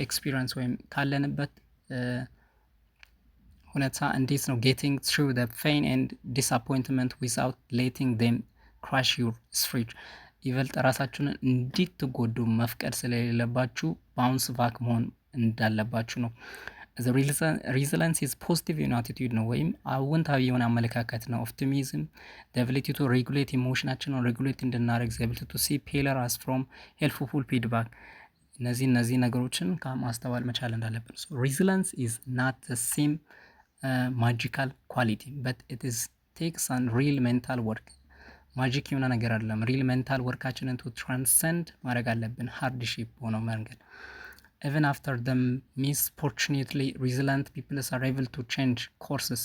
experience ወይም ካለንበት ሁኔታ እንዴት ነው getting through the pain and disappointment without letting them crush your spirit ይበልጥ ራሳችሁን እንድትጎዱ መፍቀድ ስለሌለባችሁ ባውንስ ባክ መሆን እንዳለባችሁ ነው። the resilience is positive in attitude ነው ወይም አዎንታዊ የሆነ አመለካከት ነው። optimism the ability to regulate emotionaችንን regulate እንድናደርግ the ability to see failure as from helpful feedback እነዚህ ነገሮችን ከማስተዋል መቻል እንዳለብን። so resilience is not the same magical quality but it is takes on real mental work ማጂክ የሆነ ነገር አይደለም። ሪል ሜንታል ወርካችንን ቱ ትራንሰንድ ማድረግ አለብን ሃርድሺፕ ሆነው መንገድ even after them misfortunately resilient people are able to change courses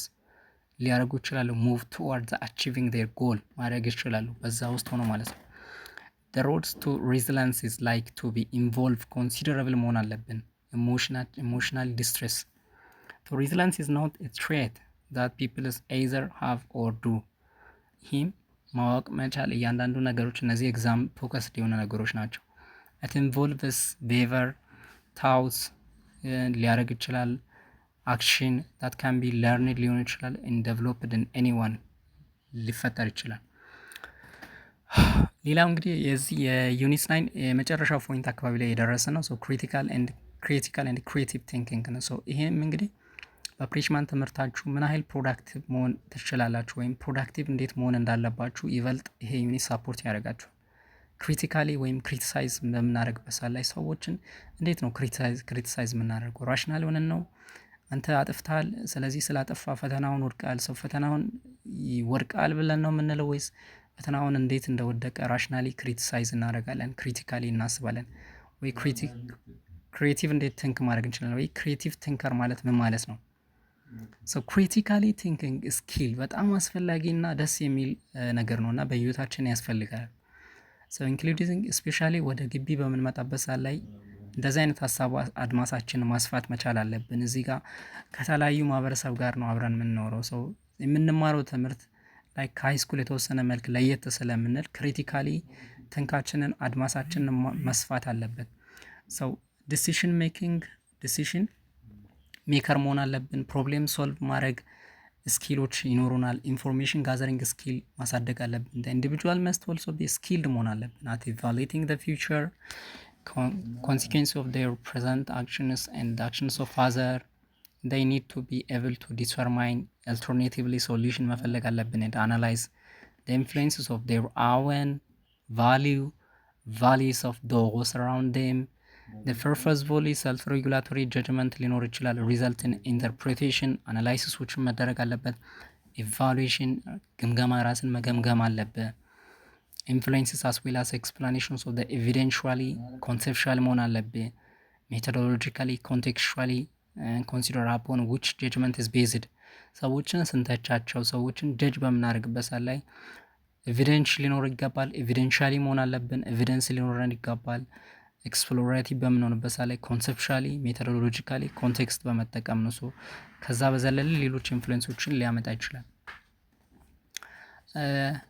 ሊያደርጉ ይችላሉ move towards achieving their goal ማድረግ ይችላሉ በዛ ውስጥ ሆኖ ማለት ነው። the roads to resilience is like to be involved considerable መሆን አለብን emotional distress so resilience is not a trait that people either have or do him ማወቅ መቻል እያንዳንዱ ነገሮች እነዚህ ኤግዛም ፎከስድ የሆነ ነገሮች ናቸው። it involves behavior thoughts ሊያደርግ ይችላል አክሽን that can be learned ሊሆን ይችላል and developed in anyone ሊፈጠር ይችላል። ሌላው እንግዲህ የዚህ የዩኒት 9 የመጨረሻው ፖይንት አካባቢ ላይ የደረሰ ነው። ሶ ክሪቲካል ኤንድ ክሪኤቲቭ ቲንኪንግ ነው። ሶ ይሄም እንግዲህ በፍሬሽማን ትምህርታችሁ ምን ያህል ፕሮዳክቲቭ መሆን ትችላላችሁ ወይም ፕሮዳክቲቭ እንዴት መሆን እንዳለባችሁ ይበልጥ ይሄ ዩኒት ሳፖርት ያደርጋችኋል። ክሪቲካሊ ወይም ክሪቲሳይዝ በምናደርግበት ሰዓት ላይ ሰዎችን እንዴት ነው ክሪቲሳይዝ የምናደርገው? ራሽናል ሆነን ነው አንተ አጥፍታል፣ ስለዚህ ስላጠፋ ፈተናውን ወድቃል፣ ሰው ፈተናውን ይወድቃል ብለን ነው የምንለው ወይስ ፈተናውን እንዴት እንደወደቀ ራሽናሊ ክሪቲሳይዝ እናደርጋለን፣ ክሪቲካሊ እናስባለን? ወይ ክሪኤቲቭ እንዴት ቲንክ ማድረግ እንችላለን? ወይ ክሪኤቲቭ ቲንከር ማለት ምን ማለት ነው? ሶ ክሪቲካሊ ቲንኪንግ ስኪል በጣም አስፈላጊና ደስ የሚል ነገር ነው እና በህይወታችን ያስፈልጋል። ሶ ኢንክሉዲንግ ስፔሻሊ ወደ ግቢ በምንመጣበት ሰዓት ላይ እንደዚህ አይነት ሀሳብ አድማሳችንን ማስፋት መቻል አለብን። እዚህ ጋር ከተለያዩ ማህበረሰብ ጋር ነው አብረን የምንኖረው። ሰው የምንማረው ትምህርት ላይ ከሃይ ስኩል የተወሰነ መልክ ለየት ስለምንል ክሪቲካሊ ትንካችንን አድማሳችንን መስፋት አለበት። ሰው ዲሲሽን ሜከር መሆን አለብን። ፕሮብሌም ሶልቭ ማድረግ ስኪሎች ይኖሩናል። ኢንፎርሜሽን ጋዘሪንግ ስኪል ማሳደግ አለብን። ኢንዲቪጁዋል መስት ኦልሶ ቢ ስኪልድ መሆን አለብን አት ኢቫሉዌቲንግ ዘ ፊውቸር consequence of their present actions and actions of other. They need to be able to determine alternatively solution መፈለግ አለብን and analyze the influences of their own values of those around them. The purposefully self-regulatory judgment ሊኖር ይችላል። result in interpretation analysis which መደረግ አለበት። evaluation ግምገማ ራስን መገምገም አለበት። influences as well as explanations of the evidentially conceptual መሆን አለብህ። methodologically contextually consider upon which judgment is based። ሰዎችን ስንተቻቸው ሰዎችን ጀጅ በምናደርግበት ሰዓት ላይ ኤቪደንስ ሊኖር ይገባል። ኤቪደንሻሊ መሆን አለብን። ኤቪደንስ ሊኖረን ይገባል። ኤክስፕሎሬቲቭ በምንሆንበት ሰዓት ላይ ኮንሴፕቹዋሊ ሜቶዶሎጂካሊ ኮንቴክስት በመጠቀም ነው። ከዛ በዘለለ ሌሎች ኢንፍሉዌንሶችን ሊያመጣ ይችላል።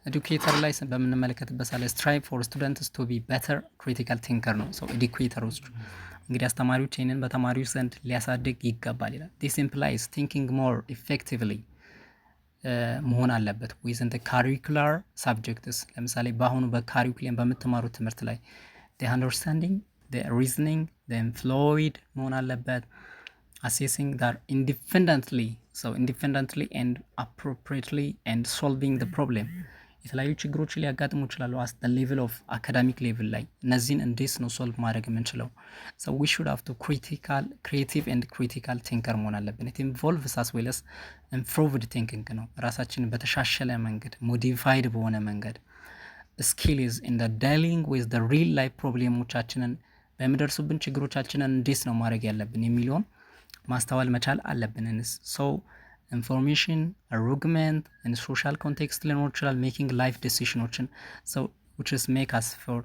ኤዱኬተር ላይ በምንመለከትበት ሰዓት ላይ ስትራይቭ ፎር ስቱደንትስ ቱ ቢ ቤተር ክሪቲካል ቲንከር ነው። ኤዱኬተሮች እንግዲህ አስተማሪዎች ይህንን በተማሪዎች ዘንድ ሊያሳድግ ይገባል ይላል። ዲስ ኢምፕላይስ ቲንኪንግ ሞር ኢፌክቲቭሊ መሆን አለበት ዊዝን ዘ ካሪኩላር ሳብጀክትስ። ለምሳሌ በአሁኑ በካሪኩለም በምትማሩት ትምህርት ላይ አንደርስታንዲንግ ሪዝኒንግ ፍሎይድ መሆን አለበት። assessing that independently and appropriately and solving the problem። የተለያዩ ችግሮች ሊያጋጥሙ ይችላሉ as the level of academic level ላይ እነዚህን እንዴት ነው ሶልቭ ማድረግ የምንችለው? so we should have to creative and critical thinker መሆን አለብን። it involves as well as improved thinking ነው። ራሳችንን በተሻሸለ መንገድ ሞዲፋይድ በሆነ መንገድ skill is in the dealing with the real life ፕሮብሌሞቻችንን በሚደርሱብን ችግሮቻችንን እንዴት ነው ማድረግ ያለብን የሚለውን ማስተዋል መቻል አለብን። ሰው ኢንፎርሜሽን አርጉመንት and social context ሊኖር ይችላል። ሜኪንግ ላይፍ ዲሲሽኖችን ሰው which is make us for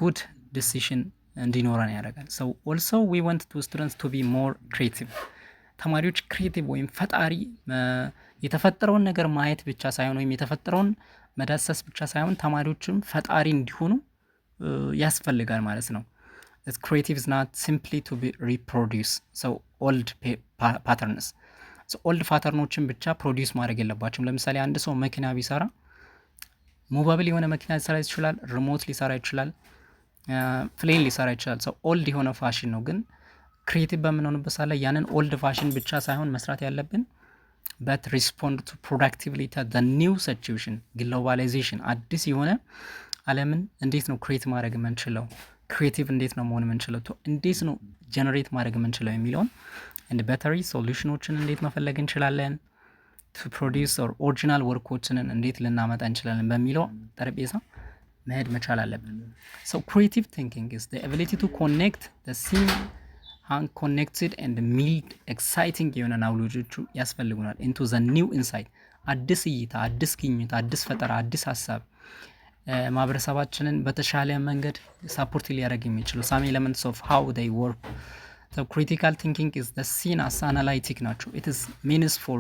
good decision እንዲኖረን ያደርጋል። so also we want to students to be more creative። ተማሪዎች ክሬቲቭ ወይም ፈጣሪ የተፈጠረውን ነገር ማየት ብቻ ሳይሆን ወይም የተፈጠረውን መዳሰስ ብቻ ሳይሆን ተማሪዎችም ፈጣሪ እንዲሆኑ ያስፈልጋል ማለት ነው። that creative is not simply to be reproduce so old patterns so old ፓተርኖችን ብቻ ፕሮዲዩስ ማድረግ የለባቸውም። ለምሳሌ አንድ ሰው መኪና ቢሰራ ሙቫብል የሆነ መኪና ሊሰራ ይችላል፣ ሪሞት ሊሰራ ይችላል፣ ፕሌን ሊሰራ ይችላል። ሰው ኦልድ የሆነ ፋሽን ነው። ግን ክሬቲቭ በምንሆንበት ሰዓት ላይ ያንን ኦልድ ፋሽን ብቻ ሳይሆን መስራት ያለብን but respond to productively to the new situation globalization አዲስ የሆነ ዓለምን እንዴት ነው ክሬት ማድረግ የምንችለው? ክሬቲቭ እንዴት ነው መሆን የምንችለው? እንዴት ነው ጀነሬት ማድረግ የምንችለው የሚለውን and battery ሶሉሽኖችን እንዴት መፈለግ እንችላለን? to produce or original workoችን እንዴት ልናመጣ እንችላለን በሚለው ጠረጴዛ መሄድ መቻል አለብን። so creative thinking is the ability to connect the seen unconnected and build exciting የሆነ ናውሌጆቹ ያስፈልጉናል into the new insight አዲስ እይታ፣ አዲስ ግኝት፣ አዲስ ፈጠራ፣ አዲስ ሀሳብ ማህበረሰባችንን በተሻለ መንገድ ሳፖርት ሊያደርግ የሚችለው some elements of how they work። so critical thinking is the seen as analytic ናቸው። it is means for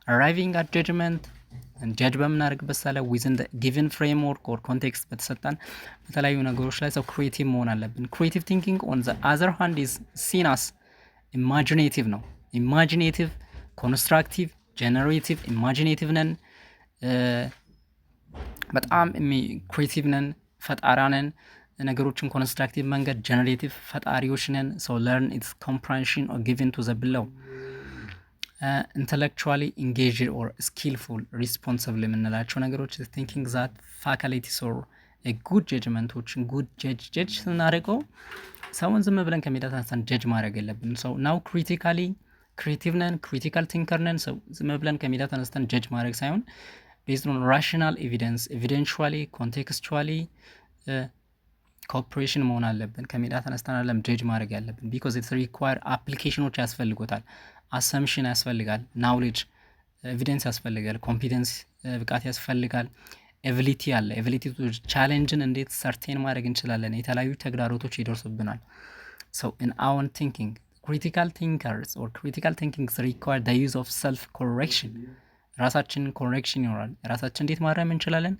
arriving at judgment ጀጅ በምናደርግበት ሳለ ዊዝን ጊቨን ፍሬምወርክ ኦር ኮንቴክስት በተሰጠን በተለያዩ ነገሮች ላይ ሰው ክሪኤቲቭ መሆን አለብን። ክሪኤቲቭ ቲንኪንግ ኦን ዘ አዘር ሃንድ ኢዝ ሲን አስ ኢማጂኔቲቭ ነው። ኢማጂኔቲቭ፣ ኮንስትራክቲቭ፣ ጀነሬቲቭ። ኢማጂኔቲቭ ነን፣ በጣም ክሪኤቲቭ ነን፣ ፈጣራ ነን። ነገሮችን ኮንስትራክቲቭ መንገድ ጀነሬቲቭ ፈጣሪዎች ነን። ሶ ለርን ኢትስ ኮምፕሬንሽን ኦር ጊቭን ቱ ዘ ብለው ኢንተሌክቹዋሊ ኢንጌጅድ ኦር ስኪልፉል ሪስፖንሲብል የምንላቸው ነገሮች ቲንኪንግ ዛት ፋካሊቲስ ኦር ጉድ ጀጅመንቶችን ጉድ ጀጅ ስናደርገው ሰውን ዝም ብለን ከሜዳ ተነስተን ጀጅ ማድረግ የለብን። ሰው ናው ክሪቲካሊ ክሪኤቲቭ ነን፣ ክሪቲካል ቲንከር ነን። ሰው ዝም ብለን ከሜዳ ተነስተን ጀጅ ማድረግ ሳይሆን ቤዝድ ኦን ራሽናል ኤቪደንስ ኤቪደንቹዋሊ ኮንቴክስቹዋሊ ኮኦፕሬሽን መሆን አለብን። ከሜዳ ተነስተን አለም ጀጅ ማድረግ ያለብን ቢኮዝ ኢትስ ሪኳየር አፕሊኬሽኖች ያስፈልጎታል። አሰምሽን ያስፈልጋል፣ ናውሌጅ ኤቪደንስ ያስፈልጋል፣ ኮምፒተንስ ብቃት ያስፈልጋል፣ ኤቪሊቲ አለ። ኤቪሊቲ ቻሌንጅን እንዴት ሰርቴን ማድረግ እንችላለን። የተለያዩ ተግዳሮቶች ይደርሱብናል። ሶ ኢን አወር ቲንኪንግ ክሪቲካል ቲንከርስ ኦር ክሪቲካል ቲንኪንግ ሪኳየር ዘ ዩዝ ኦፍ ሰልፍ ኮሬክሽን። ራሳችንን ኮሬክሽን ይኖራል። ራሳችን እንዴት ማረም እንችላለን?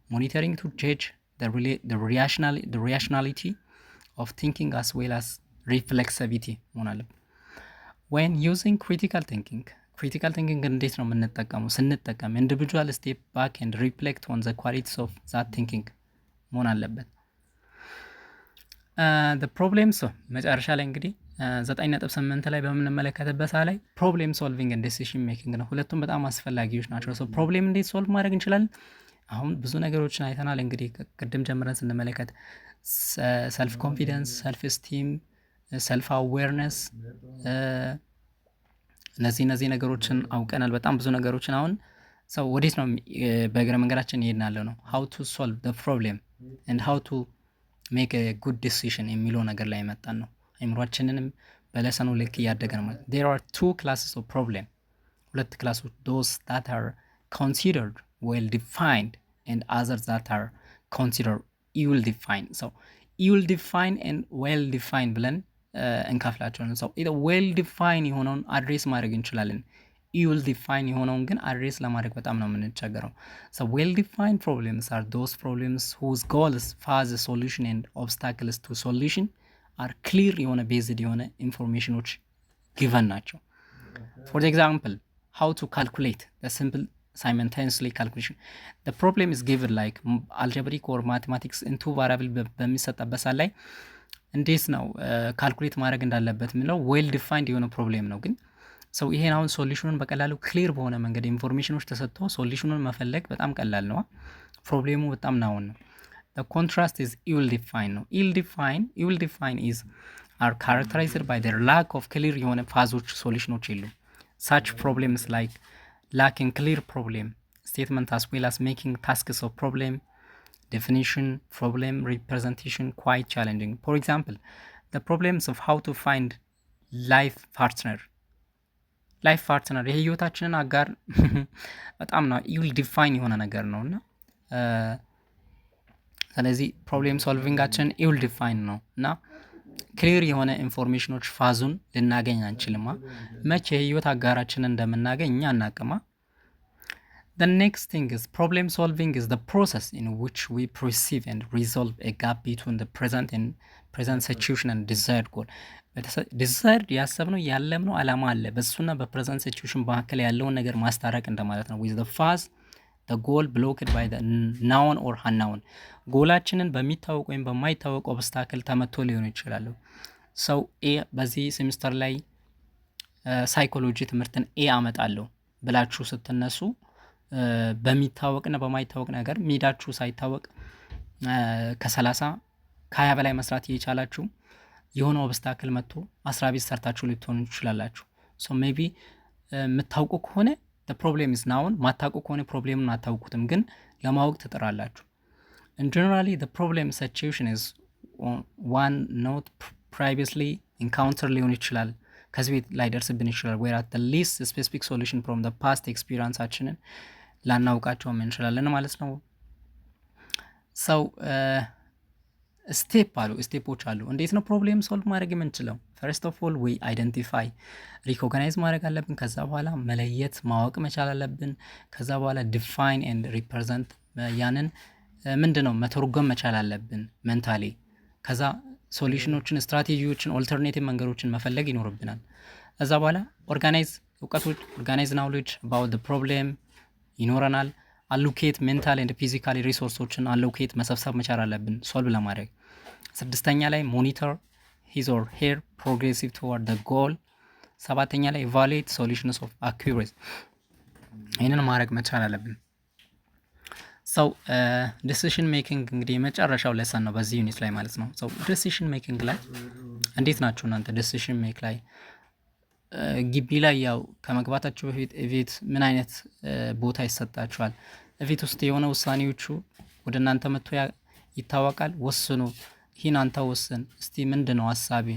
ሞኒተሪንግ ቱ ጀጅ the rationality of thinking as well as reflexivity መሆን አለብን። when using critical thinking እንዴት ነው የምንጠቀመው? ስንጠቀም individual step back and reflect on the qualities of that thinking መሆን አለበት። the problems መጨረሻ ላይ እንግዲህ 9.8 ላይ በምንመለከትበት ላይ ፕሮብሌም ሶልቪንግ and decision making ነው። ሁለቱም በጣም አስፈላጊዎች ናቸው። so ፕሮብሌም እንዴት ሶልቭ ማድረግ እንችላለን? አሁን ብዙ ነገሮችን አይተናል። እንግዲህ ቅድም ጀምረን ስንመለከት ሰልፍ ኮንፊደንስ፣ ሰልፍ ስቲም፣ ሰልፍ አዌርነስ እነዚህ ነገሮችን አውቀናል። በጣም ብዙ ነገሮችን አሁን ሰው ወዴት ነው በእግረ መንገዳችን ይሄድናለው ነው how to solve the problem and how to make a good decision የሚለው ነገር ላይ መጣን ነው። አይምሮአችንንም በለሰኑ ልክ እያደገ ነው ማለት there are two classes of problem ሁለት ክላሶች those that are considered well defined and others that are considered ill defined. So ill defined and well defined ብለን እንከፍላቸዋለን። ሰው well defined የሆነውን አድሬስ ማድረግ እንችላለን። ill defined የሆነውን ግን አድሬስ ለማድረግ በጣም ነው የምንቸገረው። So well defined problems are those problems whose goals, phases, solution and obstacles to solution are clear የሆነ based የሆነ ኢንፎርሜሽኖች given ናቸው። For example, how to calculate the simple simultaneously calculation. The problem is given like algebraic or mathematics in two variable በሚሰጠበት ላይ እንዴት ነው ካልኩሌት ማድረግ እንዳለበት የሚለው ዌል ዲፋይንድ የሆነ ፕሮብሌም ነው። ግን ሰው ይሄን አሁን ሶሉሽኑን በቀላሉ ክሊር በሆነ መንገድ ኢንፎርሜሽኖች ተሰጥቶ ሶሉሽኑን መፈለግ በጣም ቀላል ነው። ፕሮብሌሙ በጣም ናውን ነው። The contrast is ill defined ነው። ill defined is are characterized by their lack of clear የሆነ ፋዞች ሶሉሽኖች የሉ። Such problems like lacking clear problem statement as well as making tasks of problem definition, problem representation quite challenging. For example, the problems of how to find life partner የህይወታችንን አጋር በጣም ነው ill define የሆነ ነገር ነውና ስለዚህ ፕሮብሌም ሶልቪንጋችን ill define ነው እና ክሊር የሆነ ኢንፎርሜሽኖች ፋዙን ልናገኝ አንችልማ። መቼ የህይወት አጋራችንን እንደምናገኝ እኛ አናቅማ። The next thing is problem solving is the process in which we perceive and resolve a gap between the present situation and desired goal. desired ያሰብነው ያለምነው ዓላማ አለ በሱና በፕሬዘንት ሲቹዌሽን መካከል ያለውን ነገር ማስታረቅ እንደማለት ነው። with the phase the goal blocked by the known or unknown ጎላችንን በሚታወቅ ወይም በማይታወቅ ኦብስታክል ተመቶ ሊሆን ይችላል። ሰው በዚህ ሴሚስተር ላይ ሳይኮሎጂ ትምህርትን አመጣለሁ ብላችሁ ስትነሱ በሚታወቅና በማይታወቅ ነገር ሜዳችሁ ሳይታወቅ ከ30 ከ20 በላይ መስራት እየቻላችሁ የሆነ ኦብስታክል መጥቶ 10 ቤት ሰርታችሁ ልትሆኑ ይችላላችሁ። ሶ ሜቢ የምታውቁ ከሆነ the problem is known ማታውቁ ከሆነ ፕሮብሌሙን አታውቁትም ግን ለማወቅ ትጥራላችሁ። And generally the problem situation is one not previously encountered ሊሆን ይችላል ከዚህ ቤት ላይ ደርስብን ይችላል where at the least specific solution from the past experience አችንን ላናውቃቸውም እንችላለን ማለት ነው። ሰው ስቴፖች አሉ። እንዴት ነው ፕሮብሌም ሶልቭ ማድረግ የምንችለው? ፈርስት ኦፍ ኦል ዊ አይደንቲፋይ ሪኮግናይዝ ማድረግ አለብን። ከዛ በኋላ መለየት ማወቅ መቻል አለብን። ከዛ በኋላ ዲፋይን ኤንድ ሪፕሬዘንት ያንን ምንድን ነው መተርጎም መቻል አለብን ሜንታሊ። ከዛ ሶሉሽኖችን፣ ስትራቴጂዎችን፣ ኦልተርኔቲቭ መንገዶችን መፈለግ ይኖርብናል። ከዛ በኋላ ኦርጋናይዝ እውቀቶች፣ ኦርጋናይዝ ናውሌጅ አባውት ፕሮብሌም ይኖረናል። አሎኬት ሜንታል ኤንድ ፊዚካሊ ሪሶርሶችን አሎኬት መሰብሰብ መቻል አለብን ሶልቭ ለማድረግ። ስድስተኛ ላይ ሞኒተር ሂዝ ኦር ሄር ፕሮግሬሲቭ ቱዋርድ ዘ ጎል። ሰባተኛ ላይ ኢቫሉዌት ሶሉሽንስ ኦፍ አኩሬሲ። ይህንን ማድረግ መቻል አለብን። ሰው ዲሲሽን ሜኪንግ እንግዲህ የመጨረሻው ሌሰን ነው በዚህ ዩኒት ላይ ማለት ነው። ሰው ዲሲሽን ሜኪንግ ላይ እንዴት ናችሁ እናንተ? ዲሲሽን ሜክ ላይ ግቢ ላይ ያው ከመግባታችሁ በፊት እቤት ምን አይነት ቦታ ይሰጣችኋል? እቤት ውስጥ የሆነ ውሳኔዎቹ ወደ እናንተ መጥቶ ይታወቃል። ወስኑ፣ ይህን አንተ ወስን እስቲ፣ ምንድን ነው ሀሳቤ፣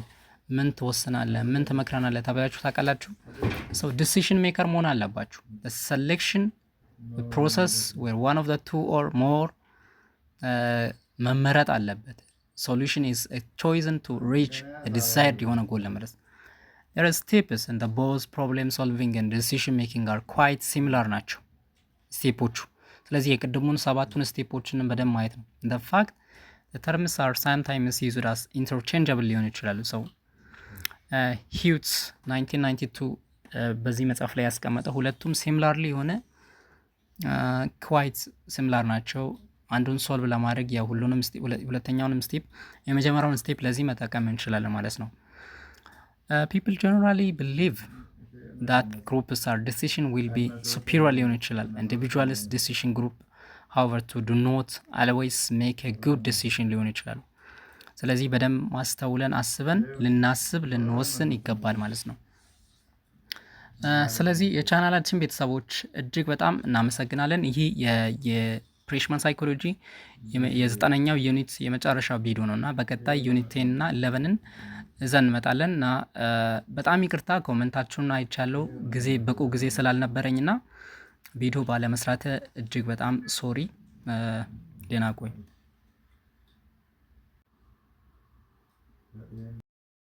ምን ትወስናለህ፣ ምን ትመክረናለህ ተባያችሁ ታውቃላችሁ? ሰው ዲሲሽን ሜከር መሆን አለባችሁ። ሴሌክሽን ፕሮሰስ ዌር ዋን ኦፍ ዘ ቱ ኦር ሞር መመረጥ አለበት። ሶሉሽን ኢዝ ቾይዝን ቱ ሪች ዲዛይርድ የሆነ ጎል ለመድረስ there are steps in the both problem solving and decision making are quite similar ናቸው ስቴፖቹ። ስለዚህ የቅድሙን ሰባቱን ስቴፖችን በደንብ ማየት ነው። the fact the terms are sometimes used as interchangeable ሊሆኑ ይችላሉ። ሰው ሂውትስ 1992 በዚህ መጽሐፍ ላይ ያስቀመጠ ሁለቱም ሲሚላርሊ የሆነ quite similar ናቸው። አንዱን ሶልቭ ለማድረግ ያው ሁሉንም ሁለተኛውንም ስቴፕ የመጀመሪያውን ስቴፕ ለዚህ መጠቀም እንችላለን ማለት ነው። People generally believe that groups are decision will be superior ሊሆን ይችላል። individualist decision group however to do not always make a good decision ሊሆን ይችላል። ስለዚህ በደንብ ማስተውለን አስበን ልናስብ ልንወስን ይገባል ማለት ነው። ስለዚህ የቻናላችን ቤተሰቦች እጅግ በጣም እናመሰግናለን። ይሄ የፍሬሽማን ሳይኮሎጂ የ9ኛው ዩኒት የመጨረሻው ቪዲዮ ነውና በቀጣይ ዩኒት 10 እና 11ን እዘን እንመጣለን እና በጣም ይቅርታ ኮሜንታችሁን አይቻለሁ በቁ ጊዜ ስላልነበረኝና ቪዲዮ ባለመስራት እጅግ በጣም ሶሪ። ደህና ቆይ።